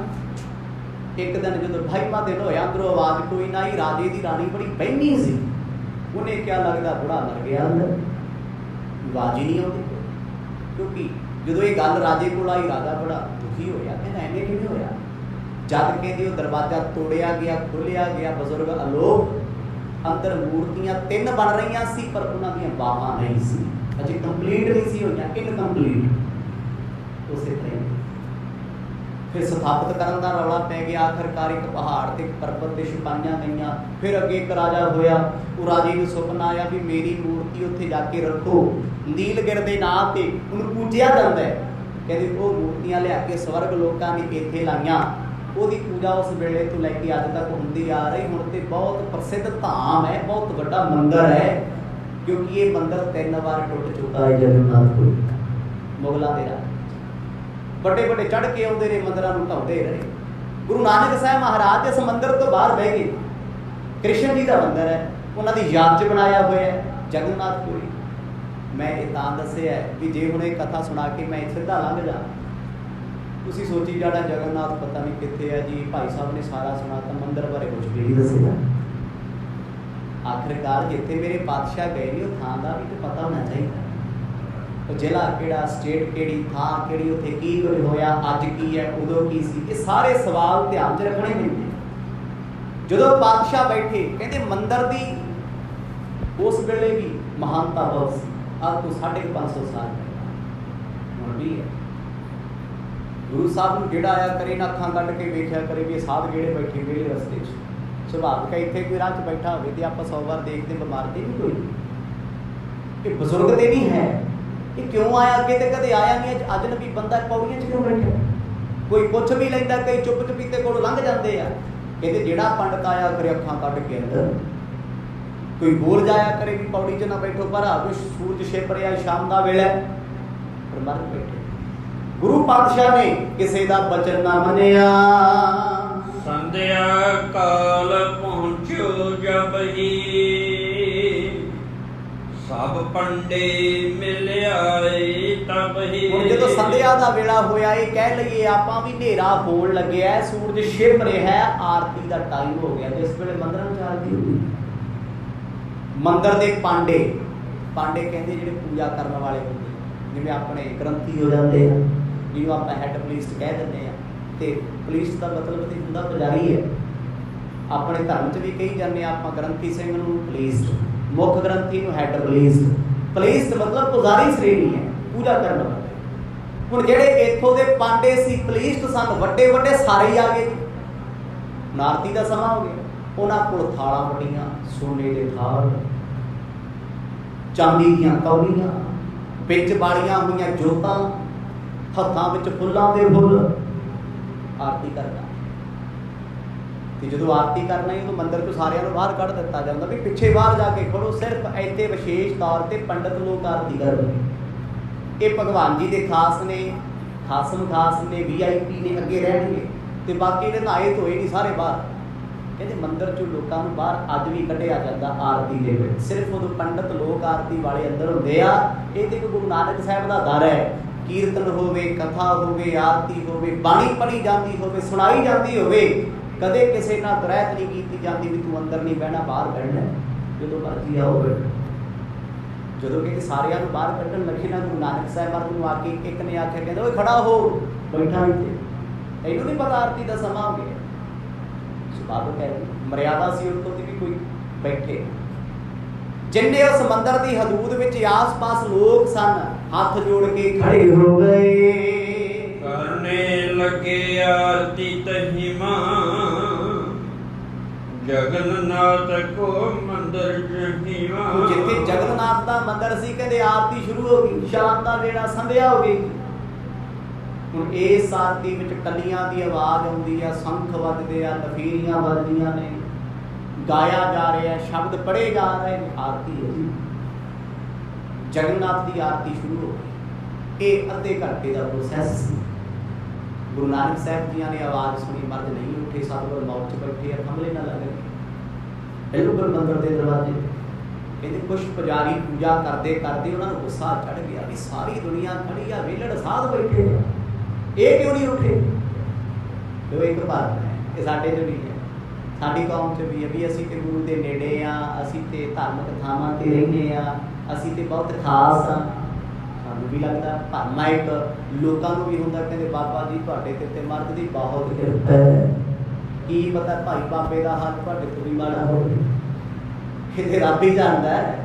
एक दिन जो 22वां दिन होया, अंदरों आवाज़ कोई ना आई, राजे की रानी बड़ी बहनी सी, उन्हें क्या लगता बुढ़ा मर गया, अंदर आवाज़ ही नहीं आती, क्योंकि जो ये गल राजे को आई, राजा बड़ा दुखी होया, कहना इवें किवें होया। जद कहते वो दरवाजा तोड़िया गया, खोलिया गया, बजुर्ग आलोक, अंदर मूर्तियां 3 बन रही सी, पर उन्होंने बाहां नहीं सी, अजे कंप्लीट नहीं सी होईयां, इनकंप्लीट। उसे तरह फिर स्थापित करने का रौला पै गया। आखिरकार एक पहाड़ ते पर्वत ते छुपाईयां गईयां। फिर अगे एक राजा होया, वो राजे को सुपना आया भी मेरी मूर्ति उत्थे जाके रखो, नीलगिर के नाम से उन्हें पूजिया जाता है। कहते वो मूर्तियां लिया के स्वर्ग लोगों ने इत्थे लाइयां, ਉਹਦੀ पूजा उस वेले तो लैके अज तक होंदी आ रही। हुण ते बहुत प्रसिद्ध धाम है, बहुत बड़ा मंदिर है, क्योंकि ये मंदिर 3 बार टुट चुका है। जगन्नाथपुरी मुगलों के राज बड़े बड़े चढ़ के आते रहे, मंदिरों को ढाउंदे रहे। गुरु नानक साहब महाराज इस मंदिर तो बाहर बह गए, कृष्ण जी का मंदिर है, उन्होंने याद च बनाया हुआ है जगन्नाथपुरी। मैं ये तां दस्सिया भी जे हुणे कथा सुना के मैं सीधा लंघ जा, तुसीं सोची जाना जगन्नाथ पता नहीं कित्थे है जी, भाई साहब ने सारा सुनाता, मंदिर बारे कुछ भी नहीं दस्सिया। आखिरकार जिथे मेरे पातशाह गए नहीं, थां का भी तो पता होना चाहिए, तो जिला किहड़ा, स्टेट किहड़ी, थां किहड़ी, उत्थे की कुछ होया, अज की है, उदों की सी, ये सारे सवाल ध्यान च रखने पैंदे। जदों पातशाह बैठे, कहते मंदिर की उस वेले भी महानता बहुत सी, अब तो 550 साल हुण भी है। गुरु साहब को जेड़ा आया करे ना, अखां कढ़ के वेख्या करे भी साध गेड़े बैठे वेले रस्ते सुभाविक है। इत्थे कोई राह च बैठा होवे ते आपां 100 बार देखते बीमार ते नहीं कोई, ये बजुर्ग ते नहीं है, ये क्यों आया अगे तो कदे आया नहीं, अजनबी बंदा पौड़ियां च क्यों बैठा, कोई पुछ भी लैंदा, कई चुप चपीते कोल लंघ जाते हैं। कहते जेड़ा पंडित आया करे अखां कढ़ के अंदर कोई बोल जाया करे भी पौड़ी च ना बैठो पर सूरज छिप रहा शाम का वेला पर मर बैठे। गुरु पातशाह ने किसी का बचन ना मनिया। संध्या काल पहुँचो जब ही सब पंडे मिल आए तब ही। जो संध्या का वेला होया ये कह लीए आप भी नेरा होण लगे है, सूरज छिप रहा है, आरती का टाइम हो गया। जिस वेले मंदिर में आरती होगी, मंदिर के पांडे पांडे कहते जिहड़े पूजा करने वाले होंगे, जिवें अपने ग्रंथी हो जाते हैं, जिन्होंने आप हैड पुलिस कह देंगे हैं। तो पुलिस का मतलब तो हुंदा पुजारी है। अपने धर्म च भी कही जाने आप ग्रंथी सिंह नूं पुलिस, मुख ग्रंथी नूं हैड पुलिस। पुलिस मतलब पुजारी श्रेणी है, पूजा करने वाले। हुण जिहड़े इत्थों दे पांडे सी पुलिस सन, वड्डे वड्डे सारे ही आ गए। आरती का समा हो गया, उन्हां कोल थालां वड्डियां, सोने के थाल, चांदी दीयां कौड़ियां, विच बालियां हुईयां जोतां, हत्थां विच फुल्लां दे फुੱਲ। आरती करना तो जो आरती करना ही तो मंदिर तो सारिਆਂ ਨੂੰ बाहर कढ़ दिता जाता भी पिछे बाहर जाके खड़ो, सिर्फ इत्थे विशेष तौर पर पंडित लोग आरती करनगे। ये भगवान जी के खास ने, खासम खास ने, VIP ने अगे रहणगे ते बाकी ਜਿਹੜੇ नहाए धोए नहीं सारे बाहर। कहते मंदिर चों लोगों को बाहर अज भी कढ़िया जाता आरती दे विच, सिर्फ उदों पंडित लोग आरती वाले अंदर हुंदे आ। ये तो गुरु नानक साहिब दा दर है, कीर्तन होवे, कथा होवे, आरती होवे, बाणी पढ़ी जाती होवे, सुनाई जाती होवे, कदे किसी नाल ग्रहत नहीं की जाती भी तू अंदर नहीं बहना बाहर बहना जो मर्जी आओ बैठ। जो कि सारिया बाहर कढ़न लगे ना, गुरु नानक साहिब वर्ग नूं आके एक ने आख्या कहंदा ओए खड़ा हो, बैठा इत्थे, इहनूं नहीं पता आरती का समा हो गया। सुभावक है, मर्यादा सी उस भी कोई बैठे। जिन्ने उस मंदिर की हदूद विच आस पास लोग सन, हाथ जोड़ के खड़े हो गए, करने लगे आरती तहिमा, जगन्नाथ को मंदिर जहिमा। जिथे जगन्नाथ का मंदिर सी कहते आरती शुरू हो गई, शाम का वेला संध्या हो गई। हुण इस आरती विच कलियां की आवाज़ आउंदी है, संख वजदे आ, लफीरियां वजदियां ने, गाया जा रहा है, शब्द पढ़े जा रहे हैं। आरती है जी, जगन्नाथ की आरती शुरू हो गई। ये अद्धे घंटे का प्रोसैस। गुरु नानक साहब जी ने आवाज़ सुनी, मर्द नहीं उठे, सतगुर मौत च बैठे, थमले ना लगे बिल्कुल मंदिर के दरवाजे। कहते कुछ पुजारी पूजा करते करते उन्होंने गुस्सा चढ़ गया भी सारी दुनिया खड़ी आ, वेलड़ साध बैठे, ये क्यों नहीं उठे। जो एक भारत है, ये साडे च भी है, साडी कौम च भी है भी असीं ते गुरु के नेड़े आ, असीं ते धार्मिक थावां ते रहिंदे आ, असीं ते बहुत खास हाँ। सानूं भी लगदा भरमाइक लोकां नूं भी हुंदा, कहंदे बाबा जी तुहाडे ते मर्द दी बहुत किरपा है, की पता भाई बाबे का हाल तुहाडे तों भी माड़ा होवे, किते रब ही जानदा है।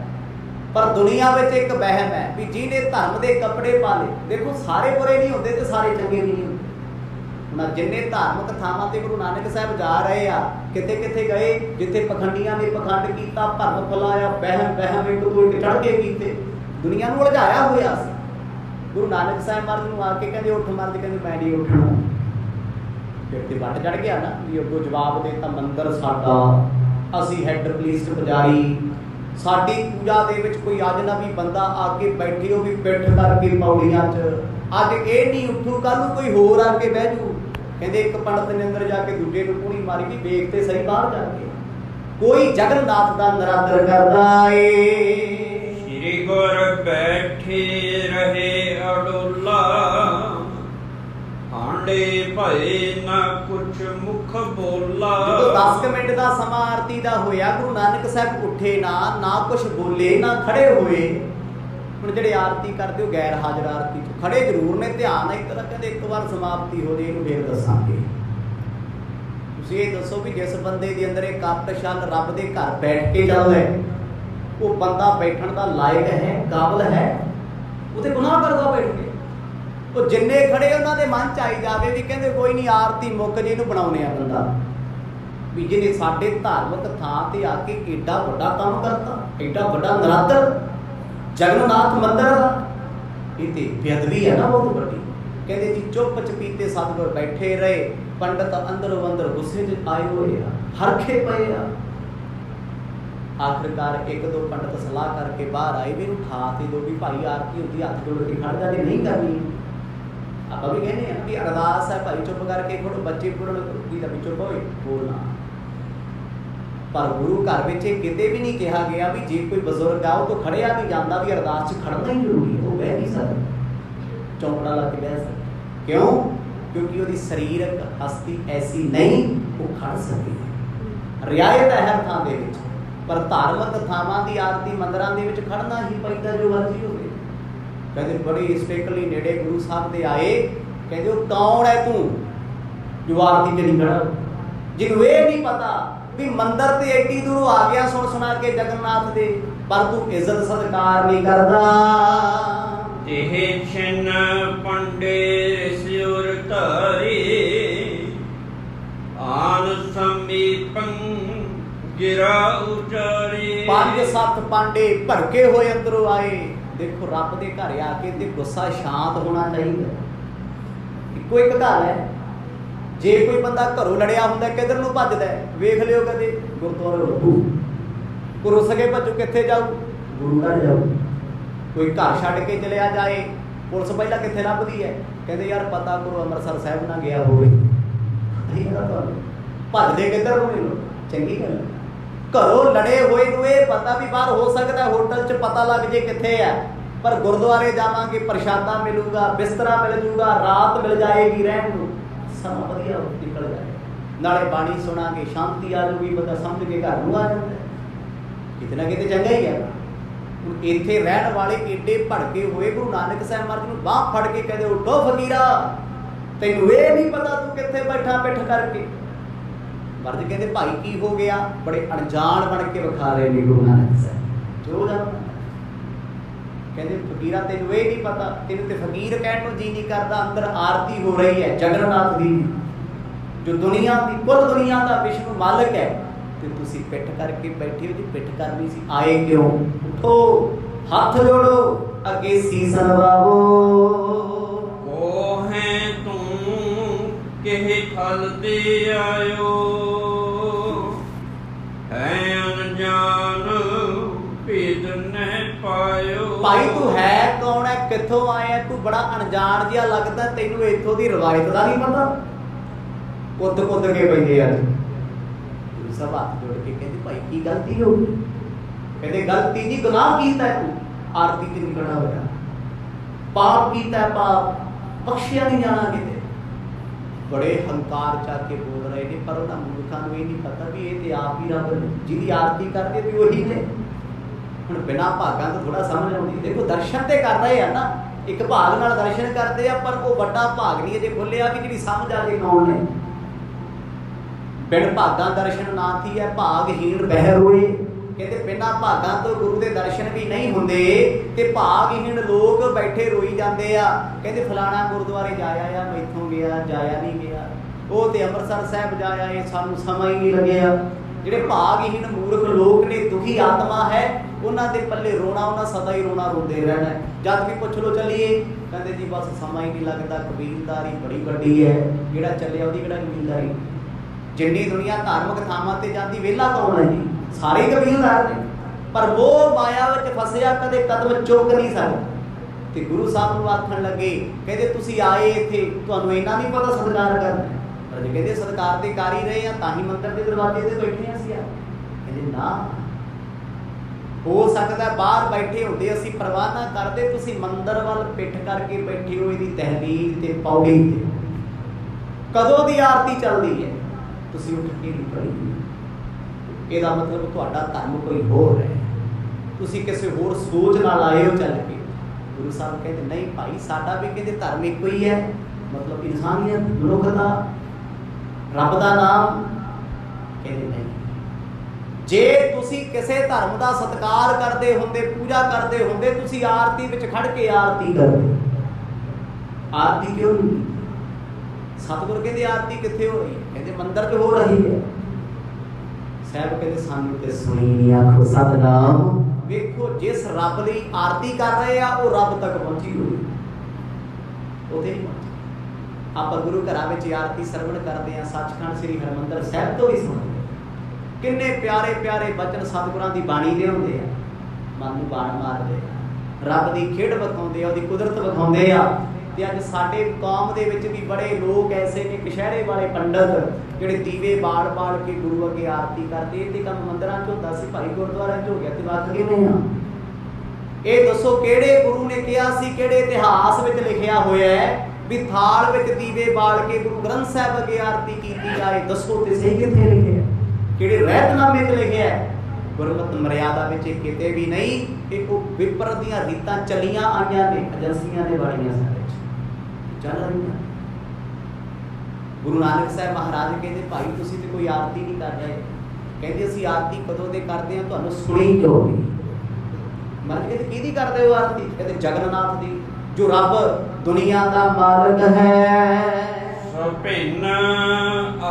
पर दुनिया में एक वहम है भी जिन्हें धर्म के कपड़े पा ले, देखो सारे बुरे नहीं होते तो सारे चंगे भी नहीं होते। ना जिन्हें धार्मिक थावां ते गुरु नानक साहब जा रहे आ, किते किते गए जिथे पखंडियां ने पखंड किया, भरम फैलाया, वहम वहम एक दो एक चढ़ के कीते, दुनिया नूं उलझाया होया सी। गुरु नानक साहब मर्द नूं आके कहंदे उठ, मर्द कहंदे मैं नहीं उठना। फिर ते वट चढ़ गया ना भी अगों जवाब देता मंदिर साडा, असीं हैड पुलिस पुजारी, साडी पूजा दे विच कोई अजनबी बंदा आके बैठे हो भी पिठ करके पौड़ियां च, अज ये नहीं उठू कल नूं कोई होर आके बह जू। कहंदे एक पंडित ने अंदर जाके दूजे नूं पूरी मारी भी वेख ते सही बाहर जाके कोई जगन्नाथ दा नरादर करदा ए। श्री गुर बैठे रहे अडोला, हांडे भए ना कुछ मुख बोला। जो 10 मिनट का समा आरती का होया, गुरु नानक साहब उठे ना कुछ बोले ना खड़े हुए। हुण जिहड़े आरती करते हो गैर हाजर आरती च खड़े जरूर ने, ध्यान एक तरह कहते एक बार समाप्ति हो जाए इहनूं फिर दसांगे। तुसीं ये दसो भी जिस बंदे दे अंदर एक कपट छल रब दे घर बैठ के चलदा है, वो बंदा बैठण दा लायक है, काबिल है, वो ते गुनाह करदा बैठ के। वो जिन्ने खड़े उन्होंने मन च आई जाए भी कहते कोई नहीं आरती मुक जी नूं बनाउने आ बंदा भी जिन्हें साडे धार्मिक थां ते आके एडा वड्डा काम करता, एडा वड्डा नरादर जगन्नाथ मंदिर दा, ये ते बेअदबी है ना बहुत बड़ी। कहते जी चुप चपीते सतगुर बैठे रहे, पंडित अंदरों अंदर गुस्से च आए हुए आ, हरखे पे आ। आखिरकार एक दो पंडित सलाह करके बाहर आए भी उठा ते दो भी भाई आरती होती हाथ जोड़ के खड़ जा नहीं करनी। आप भी कहने हैं भी अरदास है भाई चुप करके खड़ो बच्चे पूर्ण की भी चुप होए बोलना। पर गुरु घर में किते भी नहीं कहा गया भी जे कोई बजुर्ग आओ तो खड़िया नहीं जाता भी अरदास च खड़ना ही जरूरी है। वो बह नहीं सकता चौंकड़ा ला के बह सकता क्यों क्योंकि वो शरीरक हस्ती ऐसी नहीं वो खड़ सके। रियायत है हर थां दे विच पर धार्मिक थावां दी आरती मंदिरां दे विच खड़ना ही पैंदा जो मर्जी होवे। कहते बड़ी स्पेशली नेड़े गुरु साहब दे आए कहते कौन है तू जो आरती च नहीं खड़ा जिन्हों ये नहीं पता भी मंदिर ते एडी दूरों आ गया सुन सुना के जगन्नाथ दे पर तू इज्जत सत्कार नहीं करदा। तेह छिन पंडे सिर धरे आन समीपं गिरा उचारे। 5-7 पांडे भड़के हुए अंदरों आए। देखो रब दे घर आके ते गुस्सा शांत होना चाहिए। इको एक घर है जे कोई बंदा घरों लड़िया हुंदा किधर नूं भजदा वेख लियो कदे गुरुद्वारे को रुस के भजो कित्थे जाऊ गुरु घर जाऊ। कोई घर छड्ड के चलिया जाए पुलिस पहला कित्थे लभदी है कहंदे यार पता करो अमृतसर साहिब ना गया होवे भजदे किधर होने लोग चंगी गल। घरों लड़े हुए नूं ये पता भी बाहर हो सकता होटल च पता लग जे कित्थे है पर गुरुद्वारे जावांगे प्रशादा मिलूगा बिस्तरा मिल जूगा रात मिल जाएगी रहण नूं समा वधिया निकल जाए नाले बाणी सुनांगे शांति आ जाऊगी बंदा समझ के घर नूं आ जाता है किते ना किते चंगा ही है। हुण इत्थे रहण वाले एडे भड़के हुए गुरु नानक साहिब महाराज नूं बाह फड़ के कहदे उठो फकीरा तैनूं ये नहीं पता तू कित्थे बैठा पिठ करके। मर्द कहते भाई की हो गया बड़े अनजान बन के विखा रहे ने गुरु नानक साहिब जो जान कहते फकीरा तेन ये नहीं पता तेन तो फकीर कहने को जी नहीं करता अंदर आरती हो रही है जगन्नाथ दी जो दुनिया की कुल दुनिया का विष्णु मालिक है तो तुसी पिठ करके बैठे हो जी पिठ करनी सी आए क्यों उठो हाथ जोड़ो अगे सीस नवाओ। ओ है तू के फल दे आयो है अनजान भेद न पायो। भाई तू है कौन है कित्थों आया तू बड़ा अनजान जिहा लगदा तैनू इत्थों दी रवायत दा नहीं पता कुद कुद के पैंदे अज। गुरु साहब हाथ जोड़ के कहते भाई की गलती हो गई कहते गलती नहीं गुनाह कीता है तू आरती च नहीं खड़ा होया पाप कीता है पाप बख्शिया नहीं जाना किते। बड़े हंकार चा के बोल रहे ने पर उन्हां मूर्खां नूं ये नहीं पता भी ये ते आप ही रब ने जिहदी आरती करदे भी वही ने। ਹੁਣ बिना भागां तो थोड़ा समझ आउंदी देखो दर्शन ते कर रहे हैं ना एक भाग नाल दर्शन करते हैं पर वो बड़ा भाग नहीं अजे खुलिया भी जिहड़ी समझ आ जाए कौन है। बिन भागां दर्शन ना थी है भागहीन बह रोए कहते बिना भागां तो गुरु के दर्शन भी नहीं हुंदे ते भागहीन लोग बैठे रोई जाते आ कहते फलाना गुरुद्वारे जाया या मैथों गया जाया नहीं गया वो तो अमृतसर साहिब जाया ये सानू समा ही नहीं लग्या। ਜਿਹੜੇ ਭਾਗਹੀਨ ਮੂਰਖ ਲੋਕ ਨੇ ਦੁਖੀ ਆਤਮਾ ਹੈ ਉਹਨਾਂ ਦੇ ਪੱਲੇ ਰੋਣਾ ਉਹਨਾਂ ਸਦਾ ਹੀ ਰੋਣਾ ਰੋਂਦੇ ਰਹਿਣਾ। ਜਦ ਵੀ ਪੁੱਛ ਲੋ ਚੱਲੀਏ ਕਹਿੰਦੇ ਜੀ ਬਸ ਸਮਾਂ ਹੀ ਨਹੀਂ ਲੱਗਦਾ ਕਬੀਲਦਾਰੀ ਬੜੀ ਵੱਡੀ ਹੈ ਜਿਹੜਾ ਚੱਲਿਆ ਉਹਦੀ ਕਿਹੜਾ ਕਬੀਲਦਾਰੀ। ਜਿੰਨੀ ਦੁਨੀਆ ਧਾਰਮਿਕ ਥਾਵਾਂ ਤੇ ਜਾਂਦੀ ਵਿਹਲਾ ਕੌਣ ਹੈ ਜੀ ਸਾਰੇ ਕਬੀਲਦਾਰ ਨੇ ਪਰ ਉਹ ਮਾਇਆ ਵਿੱਚ ਫਸਿਆ ਕਦੇ ਕਦਮ ਚੁੱਕ ਨਹੀਂ ਸਕਦਾ। ਤੇ ਗੁਰੂ ਸਾਹਿਬ ਨੂੰ ਆਖਣ ਲੱਗੇ ਕਹਿੰਦੇ ਤੁਸੀਂ ਆਏ ਇੱਥੇ ਤੁਹਾਨੂੰ ਇੰਨਾ ਨਹੀਂ ਪਤਾ ਸਤਿਕਾਰ ਕਰਨਾ पर कहते सत्कार ते कर ही रहे हैं तां ही मंदिर के दरवाजे ते बैठे हैं असीं कहते ना हो सकता बाहर बैठे होंदे असीं परवाह ना करदे तुसीं मंदिर वाल पिठ करके बैठे हो इहदी तहलील ते पौड़ी ते कदों दी आरती चलदी है तुसीं उठ के नहीं पढ़ी ਇਹਦਾ मतलब ਤੁਹਾਡਾ ਧਰਮ कोई होर है तुसीं किसी होर सोच नाल आए हो चल के। गुरु साहब कहते नहीं भाई साडा भी कहते धर्म एक ही है मतलब इंसानियत मनुखता रब का नाम कहते नहीं। जे तुसी किसी धर्म का सत्कार करते होंदे पूजा करते होंदे तुसी आरती विच खड़ के आरती करते आरती क्यों नहीं। सतगुर कहते आरती कित्थे हो रही है कहते मंदिर च हो रही है। साहब कहते सानू ते सुनी नहीं आखो सतनाम वेखो जिस रब लई आरती कर रहे आ वो रब तक पहुंची हुई उथे नहीं पहुंची। आप गुरु घर में आरती सरवण करते हैं सचखंड श्री हरमंदिर साहिब तो भी सुनते किन्ने प्यारे प्यारे बचन सतगुरां दी बाणी लिआउंदे आ, मन नूं बाण मारदे आ, रब दी खेड विखाउंदे आ, ओहदी कुदरत विखाउंदे आ। ते अज साडे कौम दे विच भी बड़े लोग ऐसे ने कशहरे वाले पंडित जिहड़े दीवे बाल बाल के गुरु अगे आरती करते। ये काम मंदिरां च हुंदा सी, भाई गुरुद्वारे च हो गया ते वध किवें आ? ये दसो किहड़े गुरु ने कहा सी, किहड़े इतिहास विच लिखिया होया है भी थाल विच दीवे बाल के गुरु ग्रंथ साहिब अगे आरती कीती जाए? दसो ते सही किथे लिखिया? किहड़े रहतनामे च लिखिया है? गुरमत मर्यादा विच किते भी नहीं। एक विपर दीयां रीतां चलियां आईयां ने, एजेंसियां ने बणीआं सारे चल रही है। गुरु नानक साहब महाराज कहते भाई तुसी ते कोई आरती नहीं कर रहे, कहते असीं आरती कदों दे करदे हां, तुहानूं सुणी क्यों नहीं? महाराज कहते किहदी करदे हो आरती? कहते जगन्नाथ दी, जो रब दुनिया दा मालिक है। सभिन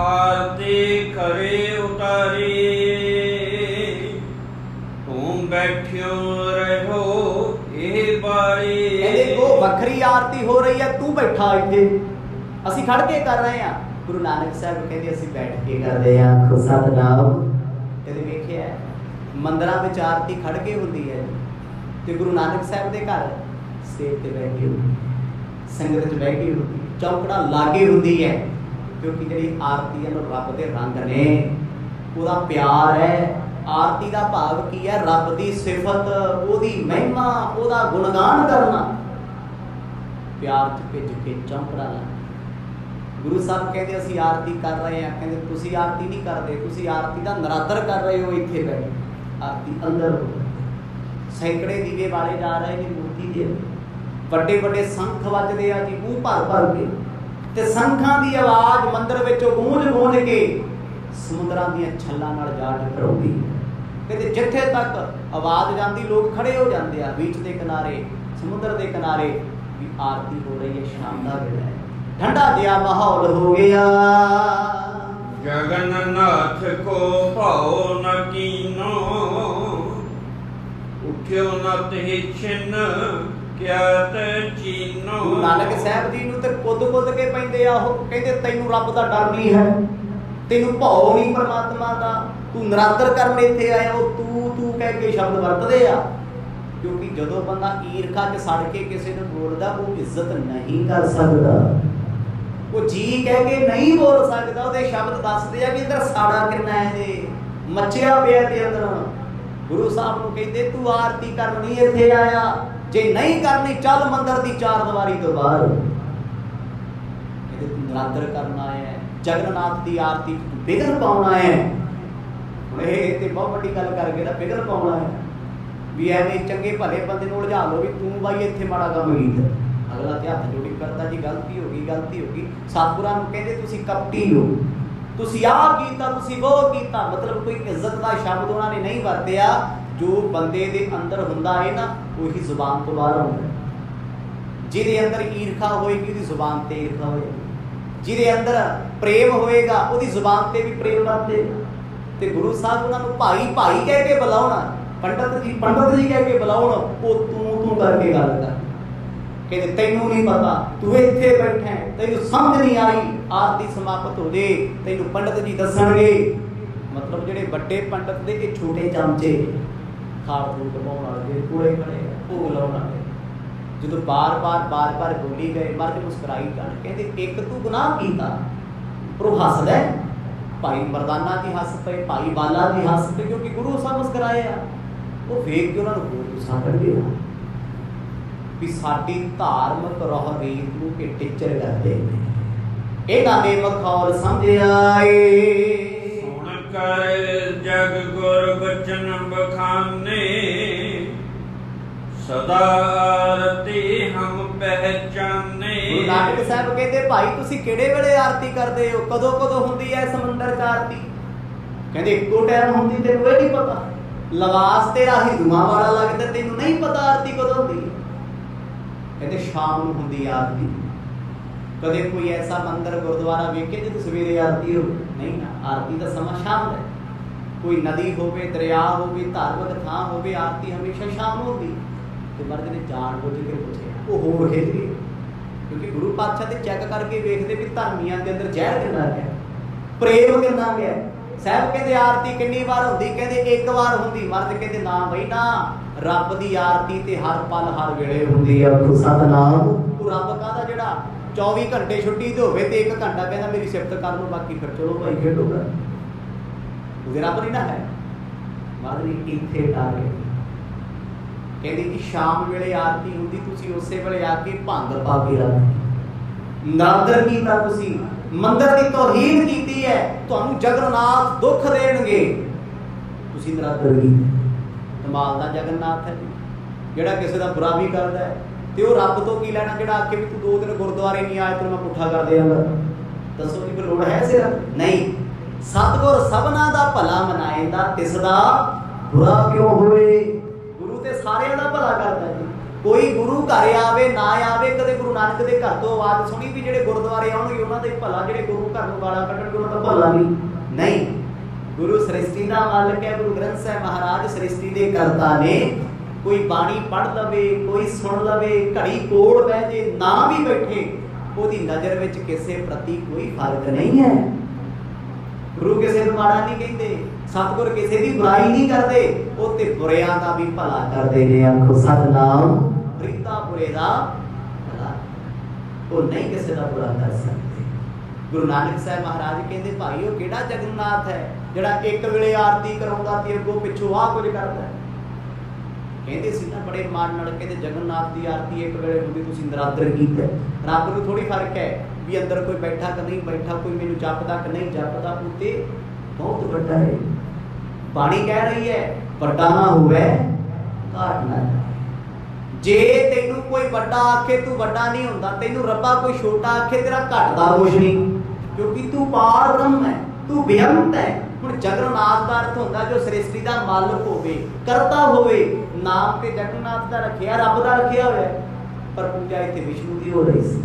आरती करे उतारी, तू बैठियो रहो ਇਹ ਬਾਰੀ। कहते वो वखरी आरती हो रही है, तू बैठा इत्थे, ਅਸੀਂ ਖੜ ਕੇ ਕਰ ਰਹੇ ਹਾਂ। ਗੁਰੂ ਨਾਨਕ ਸਾਹਿਬ ਕਹਿੰਦੇ ਅਸੀਂ ਬੈਠ ਕੇ ਕਰਦੇ ਹਾਂ। ਖੁਦ ਸਤਨਾਮ ਇਹਦੇ ਵੇਖਿਆ ਮੰਦਰਾਂ ਵਿੱਚ ਆਰਤੀ ਖੜ ਕੇ ਹੁੰਦੀ ਹੈ ਤੇ ਗੁਰੂ ਨਾਨਕ ਸਾਹਿਬ ਦੇ ਘਰ ਸਟੇਜ ਤੇ ਬੈਠ ਕੇ ਹੁੰਦੀ, ਸੰਗਤ 'ਚ ਬਹਿ ਕੇ ਹੁੰਦੀ, ਚੌਕੜਾ ਲਾਗੇ ਹੁੰਦੀ ਹੈ। ਕਿਉਂਕਿ ਜਿਹੜੀ ਆਰਤੀ ਹੈ ਉਹ ਰੱਬ ਦੇ ਰੰਗ ਨੇ, ਉਹਦਾ ਪਿਆਰ ਹੈ। आरती का भाव की है? रब की सिफत, ओदी महिमा, ओदा गुणगान करना। प्यार च भिज के चौंकड़ा ला। गुरु साहब कहते असीं आरती कर रहे हैं, कहते तुसीं आरती नहीं करते, तुसीं आरती का नरादर कर रहे हो। इत्थे बैठे आरती अंदर हो, सैकड़े दीवे वाले जा रहे हैं मूर्ति दे, बड़े बड़े संख वजदे आ जी मूँह भर भर के, ते संखां दी आवाज़ मंदिर विचों गूंज गूंज के समुद्रां दीयां छल्लां नाल जा टकराउंदी। कहते जिथे तक आवाज़ जाती लोग खड़े हो जाते हैं बीच के किनारे, समुद्र के किनारे भी आरती हो रही है। शाम का वेला है, ठंडा जिहा माहौल हो गया। जगन्नाथ को भाओ न कीनो, उठ्यो न ते छिन्न क्या ते चीनो। नानक साहब जी नूं ते कुद कुद के पैंदे आ। ओह कहंदे तैनूं रब दा डर नहीं है, तैनूं भाव नहीं परमात्मा दा, तू नरादर करन इत्थे आया हो। तू कह के शब्द वरतदे आ, क्योंकि जदों बंदा ईरखा च सड़ के किसी नूं बोलदा वो इज्जत नहीं कर सकदा, वो जी कह के नहीं बोल सकदा। ਉਹਦੇ शब्द दसदे आ कि अंदर साड़ा किन्ना है जे मचिया पिया ते अंदर। गुरु साहब नूं कहंदे तू आरती करन नहीं इत्थे आया, जे नहीं करनी चल मंदिर दी चार दीवारी तो बाहर। कहंदे तू नरादर करना है, जगन्नाथ की आरती बिगड़ पाउना है। ਇਹ ਤੇ ਬਹੁਤ ਵੱਡੀ ਗੱਲ ਕਰਕੇ ਨਾ ਪਿਗਲ ਪਾਉਣਾ ਹੈ ਵੀ ਐਵੇਂ ਚੰਗੇ ਭਲੇ ਬੰਦੇ ਨੂੰ ਉਲਝਾ ਲਓ ਵੀ ਤੂੰ ਬਾਈ ਇੱਥੇ ਮਾੜਾ ਕੰਮ ਕੀਤਾ। ਅਗਲਾ ਤੇ ਹੱਥ ਜੋੜੀ ਕਰਦਾ ਜੀ ਗਲਤੀ ਹੋ ਗਈ, ਗਲਤੀ ਹੋ ਗਈ। ਸਤਿਗੁਰਾਂ ਨੂੰ ਕਹਿੰਦੇ ਤੁਸੀਂ ਕਪਟੀ ਹੋ, ਤੁਸੀਂ ਆਹ ਕੀਤਾ, ਤੁਸੀਂ ਉਹ ਕੀਤਾ। ਮਤਲਬ ਕੋਈ ਇੱਜ਼ਤ ਦਾ ਸ਼ਬਦ ਉਹਨਾਂ ਨੇ ਨਹੀਂ ਵਰਤਿਆ। ਜੋ ਬੰਦੇ ਦੇ ਅੰਦਰ ਹੁੰਦਾ ਹੈ ਨਾ ਉਹੀ ਜ਼ੁਬਾਨ ਤੋਂ ਬਾਹਰ ਆਉਂਦਾ। ਜਿਹਦੇ ਅੰਦਰ ਈਰਖਾ ਹੋਏਗੀ ਉਹਦੀ ਜ਼ੁਬਾਨ ਤੇ ਈਰਖਾ ਹੋਏਗੀ, ਜਿਹਦੇ ਅੰਦਰ ਪ੍ਰੇਮ ਹੋਏਗਾ ਉਹਦੀ ਜ਼ੁਬਾਨ ਤੇ ਵੀ ਪ੍ਰੇਮ ਵਰਤੇਗਾ। ਤੇ ਗੁਰੂ ਸਾਹਿਬ ਉਹਨਾਂ ਨੂੰ ਭਾਈ ਭਾਈ ਕਹਿ ਕੇ ਬੁਲਾਉਣਾ, ਪੰਡਤ ਜੀ ਕਹਿ ਕੇ ਬੁਲਾਉਣ, ਉਹ ਤੂੰ ਕਰਕੇ ਗੱਲ ਕਰ। ਕਹਿੰਦੇ ਤੈਨੂੰ ਨਹੀਂ ਪਤਾ, ਤੂੰ ਇੱਥੇ ਬੈਠਾ, ਤੈਨੂੰ ਸਮਝ ਨਹੀਂ ਆਈ। ਆਰਤੀ ਸਮਾਪਤ ਹੋ ਜੇ ਤੈਨੂੰ ਪੰਡਤ ਜੀ ਦੱਸਣਗੇ। ਮਤਲਬ ਜਿਹੜੇ ਵੱਡੇ ਪੰਡਤ ਦੇ ਇਹ ਛੋਟੇ ਚਮਚੇ ਖਾੜ ਫੂਟ ਪਾਉਣ ਵਾਲੇ ਕੋਲੇ ਖੜੇ ਭੋਗ ਲਾਉਣ ਵਾਲੇ ਜਦੋਂ ਬਾਰ-ਬਾਰ ਬੋਲੀ ਗਏ ਮਰਦ ਮੁਸਕਰਾਈ ਜਾਣ। ਕਹਿੰਦੇ ਇੱਕ ਤੂੰ ਗੁਨਾਹ ਕੀਤਾ ਪਰ ਉਹ ਹੱਸਦਾ। ਭਾਈ ਮਰਦਾਨਾ ਜੀ ਹੱਸ ਪਏ, ਭਾਈ ਬਾਲਾ ਜੀ ਹੱਸ ਪਏ, ਕਿਉਂਕਿ ਗੁਰੂ ਸਾਹਿਬ ਮੁਸਕਰਾਏ ਆ। ਉਹ ਵੇਖ ਕੇ ਉਹਨਾਂ ਨੂੰ ਹੋਰ ਗੁੱਸਾ ਚੜ੍ਹ ਗਿਆ ਵੀ ਸਾਡੀ ਧਾਰਮਿਕ ਰੋਹ ਰੀਤ ਨੂੰ ਕਿ ਟੀਚਰ ਕਰਦੇ ਨੇ। ਇਹਨਾਂ ਨੇ ਮਖੌਲ ਸਮਝਿਆ ਏ। ਸੁਣ ਕਰ ਜਗ ਗੁਰ ਬਚਨ ਬਖਾਨੇ, ਸਦਾ ਆਰਤੀ ਹਮ ਪਹਿਚਾਨੇ। ਗੁਰੂ ਨਾਨਕ ਸਾਹਿਬ ਕਹਿੰਦੇ ਭਾਈ ਤੁਸੀਂ ਕਿਹੜੇ ਵੇਲੇ ਆਰਤੀ ਕਰਦੇ ਹੋ, ਕਦੋਂ ਹੁੰਦੀ ਹੈ ਸਮੁੰਦਰ 'ਚ ਆਰਤੀ? ਕਹਿੰਦੇ ਇੱਕੋ ਟਾਈਮ ਹੁੰਦੀ, ਤੈਨੂੰ ਇਹ ਨਹੀਂ ਪਤਾ? ਲਿਬਾਸ ਤੇਰਾ ਹਿੰਦੂਆਂ ਵਾਲਾ ਲੱਗਦਾ, ਤੈਨੂੰ ਨਹੀਂ ਪਤਾ ਆਰਤੀ ਕਦੋਂ ਹੁੰਦੀ ਹੈ? ਕਹਿੰਦੇ ਸ਼ਾਮ ਨੂੰ ਹੁੰਦੀ ਆਰਤੀ। ਕਦੇ ਕੋਈ ਐਸਾ ਮੰਦਿਰ ਗੁਰਦੁਆਰਾ ਵੇਖੇ ਜਿੱਥੇ ਸਵੇਰੇ ਆਰਤੀ ਹੋ? ਨਹੀਂ ਨਾ, ਆਰਤੀ ਦਾ ਸਮਾਂ ਸ਼ਾਮ ਦਾ। ਕੋਈ ਨਦੀ ਹੋਵੇ, ਦਰਿਆ ਹੋਵੇ, ਧਾਰਮਿਕ ਥਾਂ ਹੋਵੇ, ਆਰਤੀ ਹਮੇਸ਼ਾ ਸ਼ਾਮ ਨੂੰ ਹੁੰਦੀ। ਤੇ ਮਰਦ ਨੇ ਜਾਣ ਬੁੱਝ ਕੇ ਪੁੱਛਿਆ, ਉਹ ਹੋਰ ਖਿੱਚ ਗਏ ਕਿਉਂਕਿ ਗੁਰੂ ਪਾਤਸ਼ਾਹ ਤੇ ਚੈੱਕ ਕਰਕੇ ਵੇਖਦੇ ਵੀ ਧਰਮੀਆਂ ਦੇ ਅੰਦਰ ਜ਼ਹਿਰ ਕਿੰਨਾ ਗਿਆ, ਪ੍ਰੇਮ ਕਿੰਨਾ ਗਿਆ। ਸਾਹਿਬ ਕਹਿੰਦੇ ਆਰਤੀ ਕਿੰਨੀ ਵਾਰ ਹੁੰਦੀ? ਕਹਿੰਦੇ ਇੱਕ ਵਾਰ ਹੁੰਦੀ। ਮਰਦ ਕਹਿੰਦੇ ਨਾ ਬਈ ਨਾ, ਰੱਬ ਦੀ ਆਰਤੀ ਤੇ ਹਰ ਪਲ ਹਰ ਵੇਲੇ ਹੁੰਦੀ ਆ। ਸਤਨਾਮ। ਉਹ ਰੱਬ ਕਾਹਦਾ ਜਿਹੜਾ 24 ਘੰਟੇ ਛੁੱਟੀ ਤੇ ਹੋਵੇ ਤੇ 1 ਘੰਟਾ ਕਹਿੰਦਾ ਮੇਰੀ ਸਿਫਤ ਕਰ ਲਓ, ਬਾਕੀ ਫਿਰ ਚਲੋ ਭਾਈ ਖੇਡੋਗਾ। ਉਹਦੇ ਰੱਬ ਨਹੀਂ ਨਾ ਹੈ। ਮਰਦ ਨਹੀਂ ਇੱਥੇ ਟਾਰੇ ਕਹਿੰਦੀ ਕਿ ਸ਼ਾਮ ਵੇਲੇ ਆਰਤੀ ਹੁੰਦੀ, ਤੁਸੀਂ ਉਸੇ ਵੇਲੇ ਆ ਕੇ ਭੰਗ ਪਾ ਕੇ ਰੱਖ ਨਰਾਦਰ ਕੀਤਾ, ਤੁਸੀਂ ਮੰਦਰ ਦੀ ਤੌਹੀਨ ਕੀਤੀ ਹੈ, ਤੁਹਾਨੂੰ ਜਗਨਨਾਥ ਦੁੱਖ ਦੇਣਗੇ, ਤੁਸੀਂ ਨਰਾਦਰ ਕੀਤੀ। ਕਮਾਲ ਦਾ ਜਗਨਨਾਥ ਹੈ ਜਿਹੜਾ ਕਿਸੇ ਦਾ ਬੁਰਾ ਵੀ ਕਰਦਾ ਹੈ। ਤੇ ਉਹ ਰੱਬ ਤੋਂ ਕੀ ਲੈਣਾ ਜਿਹੜਾ ਆਖੇ ਵੀ ਤੂੰ 2 ਦਿਨ ਗੁਰਦੁਆਰੇ ਨਹੀਂ ਆਇਆ ਤੈਨੂੰ ਮੈਂ ਪੁੱਠਾ ਕਰ ਦਿਆਂਗਾ। ਦੱਸੋ ਜੀ ਕੋਈ ਲੋੜ ਹੈ ਸਿਰ? ਨਹੀਂ। ਸਤਿਗੁਰ ਸਭਨਾ ਦਾ ਭਲਾ ਮਨਾਏਂਦਾ, ਤਿਸ ਦਾ ਬੁਰਾ ਕਿਉਂ ਹੋਵੇ। ਗੁਰੂ ਤੇ ਸਾਰਿਆਂ ਦਾ ਭਲਾ ਕਰਦਾ ਜੀ। ਕੋਈ ਗੁਰੂ ਘਰ ਆਵੇ ਨਾ ਆਵੇ, ਕਦੇ ਗੁਰੂ ਨਾਨਕ ਦੇ ਘਰ ਤੋਂ ਆਵਾਜ਼ ਸੁਣੀ ਵੀ ਜਿਹੜੇ ਗੁਰਦੁਆਰੇ ਆਉਣਗੇ ਉਹਨਾਂ ਦਾ ਹੀ ਭਲਾ, ਜਿਹੜੇ ਗੁਰੂ ਘਰ ਨੂੰ ਗਾਲਾਂ ਕੱਢਣਗੇ ਉਹਨਾਂ ਦਾ ਭਲਾ ਨਹੀਂ। ਗੁਰੂ ਸ੍ਰਿਸ਼ਟੀ ਦਾ ਮਾਲਕ ਹੈ। ਗੁਰੂ ਗ੍ਰੰਥ ਸਾਹਿਬ ਮਹਾਰਾਜ ਸ੍ਰਿਸ਼ਟੀ ਦੇ ਕਰਤਾ ਨੇ। ਕੋਈ ਬਾਣੀ ਪੜ੍ਹ ਲਵੇ, ਕੋਈ ਸੁਣ ਲਵੇ, ਘੜੀ ਕੋਲ ਬਹਿ ਜੇ ਨਾ ਵੀ ਬੈਠੇ, ਉਹਦੀ ਨਜ਼ਰ ਵਿੱਚ ਕਿਸੇ ਪ੍ਰਤੀ ਕੋਈ ਫਰਕ ਨਹੀਂ ਹੈ। ਗੁਰੂ ਕਿਸੇ ਨੂੰ ਮਾੜਾ ਨਹੀਂ ਕਹਿੰਦੇ, ਸਤਿਗੁਰ ਕਿਸੇ ਦੀ ਬੁਰਾਈ ਨਹੀਂ ਕਰਦੇ, ਉਹ ਤੇ ਬੁਰਿਆਂ ਦਾ ਵੀ ਭਲਾ ਕਰਦੇ ਨੇ। ਆਖੋ ਸਤਨਾਮ। ਰੀਤਾ ਬੁਰੇ ਦਾ ਭਲਾ, ਉਹ ਨਹੀਂ ਕਿਸੇ ਦਾ ਬੁਰਾ ਕਰ ਸਕਦੇ। ਗੁਰੂ ਨਾਨਕ ਸਾਹਿਬ ਮਹਾਰਾਜ ਕਹਿੰਦੇ ਭਾਈ ਉਹ ਕਿਹੜਾ ਜਗਨਨਾਥ ਹੈ ਜਿਹੜਾ ਇੱਕ ਵੇਲੇ ਆਰਤੀ ਕਰਾਉਂਦਾ ਤੇ ਅੱਗੋਂ ਪਿੱਛੋਂ ਆਹ ਕੁਝ ਕਰਦਾ। ਕਹਿੰਦੇ ਸੀ ਨਾ ਬੜੇ ਮਾਣ ਨਾਲ, ਕਹਿੰਦੇ ਜਗਨਨਾਥ ਦੀ ਆਰਤੀ ਇੱਕ ਵੇਲੇ ਹੁੰਦੀ, ਤੁਸੀਂ ਨਰਾਦਰ ਕੀਤਾ। ਰੱਬ ਨੂੰ ਥੋੜੀ ਫਰਕ ਹੈ ਵੀ ਅੰਦਰ ਕੋਈ ਬੈਠਾ ਕਿ ਨਹੀਂ ਬੈਠਾ, ਕੋਈ ਮੈਨੂੰ ਜਪਦਾ ਕਿ ਨਹੀਂ ਜਪਦਾ, ਉਹ ਤੇ ਬਹੁਤ ਵੱਡਾ ਹੈ। ਬਾਣੀ ਕਹਿ ਰਹੀ ਹੈ ਵੱਡਾ ਨਾ ਹੋਵੇ ਘਾਟ ਨਾ। ਜੇ ਤੈਨੂੰ ਕੋਈ ਵੱਡਾ ਆਖੇ ਤੂੰ ਵੱਡਾ ਨਹੀਂ ਹੁੰਦਾ, ਤੈਨੂੰ ਰੱਬਾ ਕੋਈ ਛੋਟਾ ਆਖੇ ਤੇਰਾ ਘਟਦਾ ਕੁਛ ਨਹੀਂ, ਕਿਉਂਕਿ ਤੂੰ ਪਾਰ ਬ੍ਰਹਮ ਹੈ, ਤੂੰ ਬੇਅੰਤ ਹੈ। ਹੁਣ ਜਗਨਨਾਥ ਦਾ ਅਰਥ ਹੁੰਦਾ ਜੋ ਸ੍ਰਿਸ਼ਟੀ ਦਾ ਮਾਲਕ ਹੋਵੇ, ਕਰਤਾ ਹੋਵੇ। ਨਾਮ ਤੇ ਜਗਨਨਾਥ ਦਾ ਰੱਖਿਆ, ਰੱਬ ਦਾ ਰੱਖਿਆ ਹੋਇਆ, ਪਰ ਪੂਜਾ ਇੱਥੇ ਵਿਸ਼ਨੂੰ ਦੀ ਹੋ ਰਹੀ ਸੀ,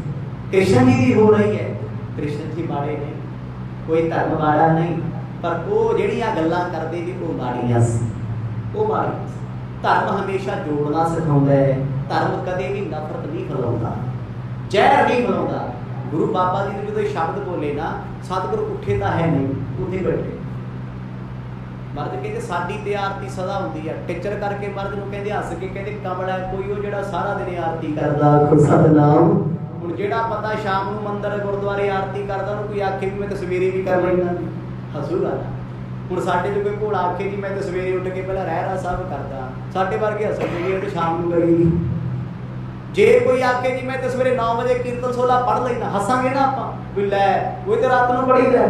ਕ੍ਰਿਸ਼ਨ ਜੀ ਦੀ ਹੋ ਰਹੀ ਹੈ। ਕ੍ਰਿਸ਼ਨ ਜੀ ਮਾੜੇ ਨੇ, ਕੋਈ ਧਰਮ ਵਾਲਾ ਨਹੀਂ, ਪਰ ਉਹ ਜਿਹੜੀਆਂ ਗੱਲਾਂ ਕਰਦੇ ਨੇ ਉਹ ਮਾੜੀਆਂ ਸੀ, ਉਹ ਮਾੜੀਆਂ ਸੀ। ਧਰਮ ਹਮੇਸ਼ਾ ਜੋੜਨਾ ਸਿਖਾਉਂਦਾ ਹੈ। ਧਰਮ ਕਦੇ ਵੀ ਨਫ਼ਰਤ ਨਹੀਂ ਫੈਲਾਉਂਦਾ, ਜ਼ਹਿਰ ਨਹੀਂ ਫੈਲਾਉਂਦਾ। ਗੁਰੂ ਬਾਬਾ ਜੀ ਨੇ ਜਦੋਂ ਇਹ ਸ਼ਬਦ ਬੋਲੇ ਨਾ, ਸਤਿਗੁਰ ਉੱਠੇ ਤਾਂ ਹੈ ਨਹੀਂ, ਉੱਥੇ ਬੈਠੇ। ਮਰਦ ਕਹਿੰਦੇ ਸਾਡੀ ਤੇ ਆਰਤੀ ਸਦਾ ਹੁੰਦੀ ਹੈ। ਟੀਚਰ ਕਰਕੇ ਮਰਦ ਨੂੰ ਕਹਿੰਦੇ ਹੱਸ ਕੇ, ਕਹਿੰਦੇ ਕਮਲਾ ਕੋਈ ਉਹ ਜਿਹੜਾ ਸਾਰਾ ਦਿਨ ਆਰਤੀ ਕਰਦਾ। ਸਤਨਾਮ। ਹੁਣ ਜਿਹੜਾ ਬੰਦਾ ਸ਼ਾਮ ਨੂੰ ਮੰਦਰ ਗੁਰਦੁਆਰੇ ਆਰਤੀ ਕਰਦਾ, ਉਹਨੂੰ ਕੋਈ ਆਖੇ ਵੀ ਮੈਂ ਤਾਂ ਸਵੇਰੇ ਵੀ ਕਰ ਲੈਂਦਾ, ਹੱਸੂਗਾ ਨਾ। ਹੁਣ ਸਾਡੇ ਜੋ ਕੋਈ ਭੋਲਾ ਆਖੇ ਜੀ ਮੈਂ ਤਾਂ ਸਵੇਰੇ ਉੱਠ ਕੇ ਪਹਿਲਾਂ ਰਹਿਰਾਸ ਸਾਹਿਬ ਕਰਦਾ, ਸਾਡੇ ਵਰਗੇ ਹੱਸਣਗੇ ਵੀ ਇਹ ਤਾਂ ਸ਼ਾਮ ਨੂੰ ਕਰੀ। ਜੇ ਕੋਈ ਆਖੇ ਜੀ ਮੈਂ ਤਾਂ ਸਵੇਰੇ 9 ਵਜੇ ਕੀਰਤਨ ਸੋਲਾ ਪੜ੍ਹ ਲੈਣਾ, ਹੱਸਾਂਗੇ ਨਾ ਆਪਾਂ ਵੀ ਲੈ ਉਹ ਤੇ ਰਾਤ ਨੂੰ ਪੜ੍ਹੀਦਾ।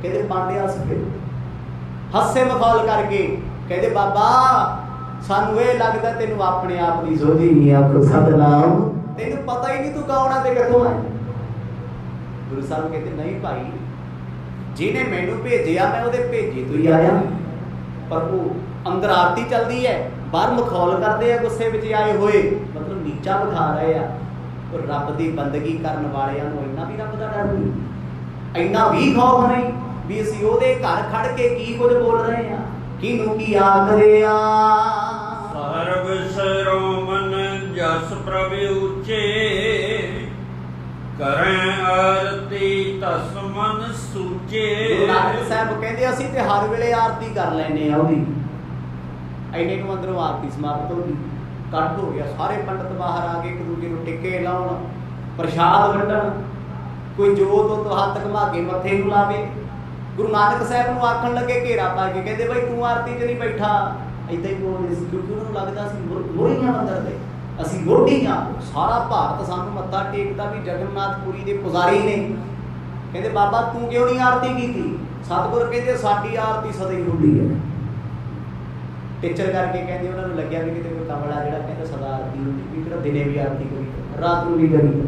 ਕਹਿੰਦੇ ਪਾਂਡੇ ਹੱਸ ਕੇ ਹੱਸੇ ਮਖੌਲ ਕਰਕੇ ਕਹਿੰਦੇ ਬਾਬਾ ਸਾਨੂੰ ਇਹ ਲੱਗਦਾ ਤੈਨੂੰ ਆਪਣੇ ਆਪ ਦੀ ਸੋਝੀ ਨਹੀਂ। ਆਖੋ ਸਤਨਾਮ। ਤੈਨੂੰ ਪਤਾ ਹੀ ਨਹੀਂ ਤੂੰ ਕੌਣ ਆ ਤੇ ਕਿੱਥੋਂ ਹੈ। ਗੁਰੂ ਸਾਹਿਬ ਕਹਿੰਦੇ ਨਹੀਂ ਭਾਈ, ਜਿਹਨੇ ਮੈਨੂੰ ਭੇਜਿਆ ਮੈਂ ਉਹਦੇ ਭੇਜੇ ਤੋਂ ਹੀ ਆਇਆ। ਪਰ ਉਹ ਅੰਦਰ ਆਰਤੀ ਚੱਲਦੀ ਹੈ, ਬਾਹਰ ਮਖੌਲ ਕਰਦੇ ਆ ਗੁੱਸੇ ਵਿੱਚ ਆਏ ਹੋਏ, ਮਤਲਬ ਨੀਚਾ ਵਿਖਾ ਰਹੇ ਆ। ਉਹ ਰੱਬ ਦੀ ਬੰਦਗੀ ਕਰਨ ਵਾਲਿਆਂ ਨੂੰ ਇੰਨਾ ਵੀ ਰੱਬ ਦਾ ਡਰ ਨਹੀਂ, ਇੰਨਾ ਵੀ ਖੌਫ ਨਹੀਂ ਵੀ ਅਸੀਂ ਉਹਦੇ ਘਰ ਖੜ ਕੇ ਕੀ ਕੁਝ ਬੋਲ ਰਹੇ ਆ, ਕਿਹਨੂੰ ਕੀ ਆਖਦੇ ਆ। ਸਰਬ ਸਰੋਮਨ ਜਸ ਪ੍ਰਭ ਉੱਚੇ, ਕਰੇ ਆਰਤੀ ਤਸ ਮਨ ਸੂਚੇ। ਗੁਰੂ ਨਾਨਕ ਸਾਹਿਬ ਕਹਿੰਦੇ ਅਸੀਂ ਤੇ ਹਰ ਵੇਲੇ ਆਰਤੀ ਕਰ ਲੈਨੇ ਆ ਉਹਦੀ। ਐਨੇ ਨੂੰ ਅੰਦਰੋਂ ਆਰਤੀ ਸਮਾਪਤ ਹੋ ਗਈ, ਕੱਢ ਹੋ ਗਿਆ। ਸਾਰੇ ਪੰਡਤ ਬਾਹਰ ਆ ਕੇ ਇੱਕ ਦੂਜੇ ਨੂੰ ਟਿੱਕੇ ਲਾਉਣ, ਪ੍ਰਸ਼ਾਦ ਵੰਡਣ, ਕੋਈ ਜੋਤ ਤੋਂ ਹੱਥ ਘੁਮਾ ਕੇ ਮੱਥੇ ਨੂੰ ਲਾਵੇ। ਗੁਰੂ ਨਾਨਕ ਸਾਹਿਬ ਨੂੰ ਆਖਣ ਲੱਗੇ ਘੇਰਾ ਪਾ ਕੇ, ਕਹਿੰਦੇ ਬਈ ਤੂੰ ਆਰਤੀ 'ਚ ਨਹੀਂ ਬੈਠਾ। ਏਦਾਂ ਹੀ ਬੋਲਦੇ ਸੀ ਕਿਉਂਕਿ ਉਹਨਾਂ ਨੂੰ ਲੱਗਦਾ ਸੀ ਮੋਹਰੀਆਂ ਮੰਦਰ ਦੇ, ਅਸੀਂ ਮੋਢੀ ਹਾਂ। ਸਾਰਾ ਭਾਰਤ ਸਾਨੂੰ ਮੱਥਾ ਟੇਕਦਾ ਵੀ ਜਗਨਨਾਥਪੁਰੀ ਦੇ ਪੁਜਾਰੀ ਨੇ। ਕਹਿੰਦੇ ਬਾਬਾ ਤੂੰ ਕਿਉਂ ਨਹੀਂ ਆਰਤੀ ਕੀਤੀ। ਸਤਿਗੁਰ ਕਹਿੰਦੇ ਸਾਡੀ ਆਰਤੀ ਸਦਾ ਹੀ ਹੁੰਦੀ ਹੈ। ਟੀਚਰ ਕਰਕੇ ਕਹਿੰਦੇ ਉਹਨਾਂ ਨੂੰ ਲੱਗਿਆ ਵੀ ਕਿਤੇ ਕੋਈ ਕਮਲਾ ਜਿਹੜਾ ਕਹਿੰਦਾ ਸਦਾ ਆਰਤੀ ਹੁੰਦੀ, ਵੀ ਕਿਹੜਾ ਦਿਨੇ ਵੀ ਆਰਤੀ ਕਰੀ ਰਾਤ ਨੂੰ ਵੀ ਕਰੀ।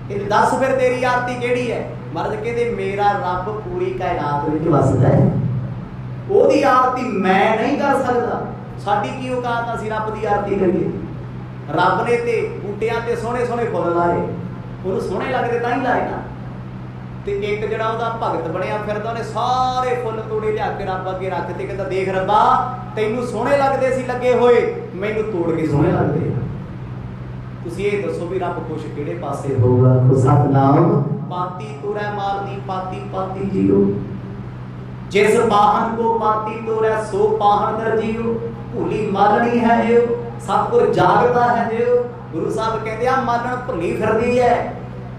ਕਹਿੰਦੇ ਦੱਸ ਫਿਰ ਤੇਰੀ ਆਰਤੀ ਕਿਹੜੀ ਹੈ। ਮਰਦ ਕਹਿੰਦੇ ਮੇਰਾ ਰੱਬ ਪੂਰੀ ਕਾਇਨਾਤ ਵਿੱਚ ਵਸਦਾ ਹੈ, ਉਹਦੀ ਆਰਤੀ ਮੈਂ ਨਹੀਂ ਕਰ ਸਕਦਾ। ਸਾਡੀ ਕੀ ਔਕਾਤ, ਅਸੀਂ ਰੱਬ ਦੀ ਆਰਤੀ ਕਰੀਏ। ਰੱਬ ਨੇ ਤੇ ਬੂਟਿਆਂ ਤੇ ਸੋਹਣੇ ਸੋਹਣੇ ਫੁੱਲ ਲਾਏ, ਉਹਨੂੰ ਸੋਹਣੇ ਲੱਗਦੇ ਤਾਂ ਹੀ ਲਾਏ ਨਾ। ਤੇ ਇੱਕ ਜਿਹੜਾ ਉਹਦਾ ਭਗਤ ਬਣਿਆ ਫਿਰਦਾ, ਉਹਨੇ ਸਾਰੇ ਫੁੱਲ ਤੋੜੇ ਲਿਆ ਕੇ ਰੱਬ ਅੱਗੇ ਰੱਖ ਤੇ ਕਹਿੰਦਾ ਦੇਖ ਰੱਬਾ ਤੈਨੂੰ ਸੋਹਣੇ ਲੱਗਦੇ ਸੀ ਲੱਗੇ ਹੋਏ, ਮੈਨੂੰ ਤੋੜ ਕੇ ਸੋਹਣੇ ਲੱਗਦੇ। ਤੁਸੀਂ ਇਹ ਦੱਸੋ ਵੀ ਰੱਬ ਖੁਸ਼ ਕਿਹੜੇ ਪਾਸੇ ਹੋਊਗਾ। ਸਤਨਾਮ। ਪਾਤੀ ਤੁਰੈ ਮਾਰਨੀ ਪਾਤੀ ਪਾਤੀ ਜੀਓ। जिस पाहन को पाती तोरै सो पाहन दर्जियो, भूली मालनी है यो, सतगुर जागता है जो। गुरु साहब कहते हैं मालण भुली फिरदी है,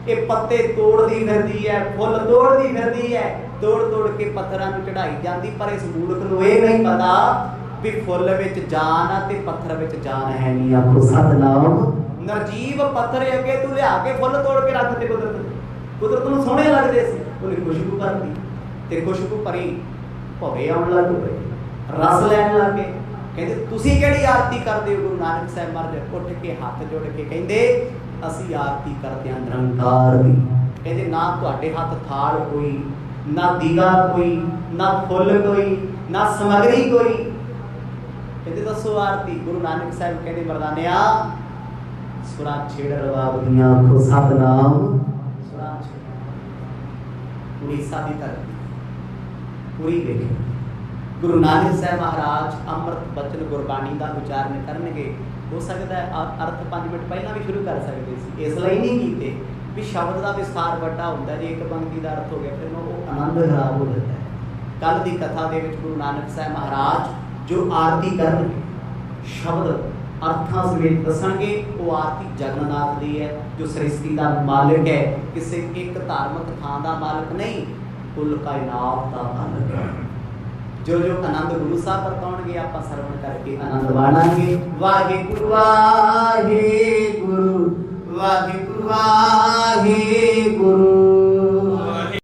ये पत्ते तोड़दी फिरदी है, फुल तोड़दी फिरदी है, तोड़ तोड़ के पत्थरां नूं चढ़ाई जाती, पर इस मूर्ख नूं ये नहीं पता भी फुल विच जान आ ते पत्थर विच जान है नहीं। आखो सतनाम। नरजीव पत्थर अगे तू लिया के फुल तोड़ के रख दे, कुदरत नूं सोहणे लगदे सी, उहने खुशबू करदी ते खुशबू भरी भवे आउण लग पए, रस लैण लग गए। कहते तुसीं किहड़ी आरती करदे हो? गुरु नानक साहब महाराज उठ के हाथ जोड़ के कहंदे असीं आरती करदे हां निरंकार दी। कहते ना तुहाडे हत्थ थाल कोई, ना दीवा कोई, ना फुल कोई, ना समगरी कोई। कहते दसो आरती? गुरु नानक साहब कहते मरदानिया सुरां छेड़ रवावदियां, आखो सतनाम। सुरां छेड़ उड़ीसा दी धरती पूरी देखे। गुरु नानक साहब महाराज अमृत बचन गुरबाणी का उचारण करनगे, हो सकता है अर्थ 5 मिनट पहला भी शुरू कर सकते सी, इसलिए नहीं कीते भी शब्द का विस्तार बड़ा होता है। एक पंक्ति का अर्थ हो गया फिर वो आनंद खराब हो जाता है। कल की कथा के गुरु नानक साहब महाराज जो आरती करनगे, शब्द अर्थां समेत दसणगे, वो आरती जगन्नाथ दी है जो सृष्टि का मालिक है, किसी एक धार्मिक थां का मालिक नहीं, कुल कायनात का मालिक है। जो जो आनंद गुरु साहब बताउणगे आपां सरवण करके आनंद माणांगे। वाहिगुरु वाहिगुरु वाहिगुरु वाहिगुरु।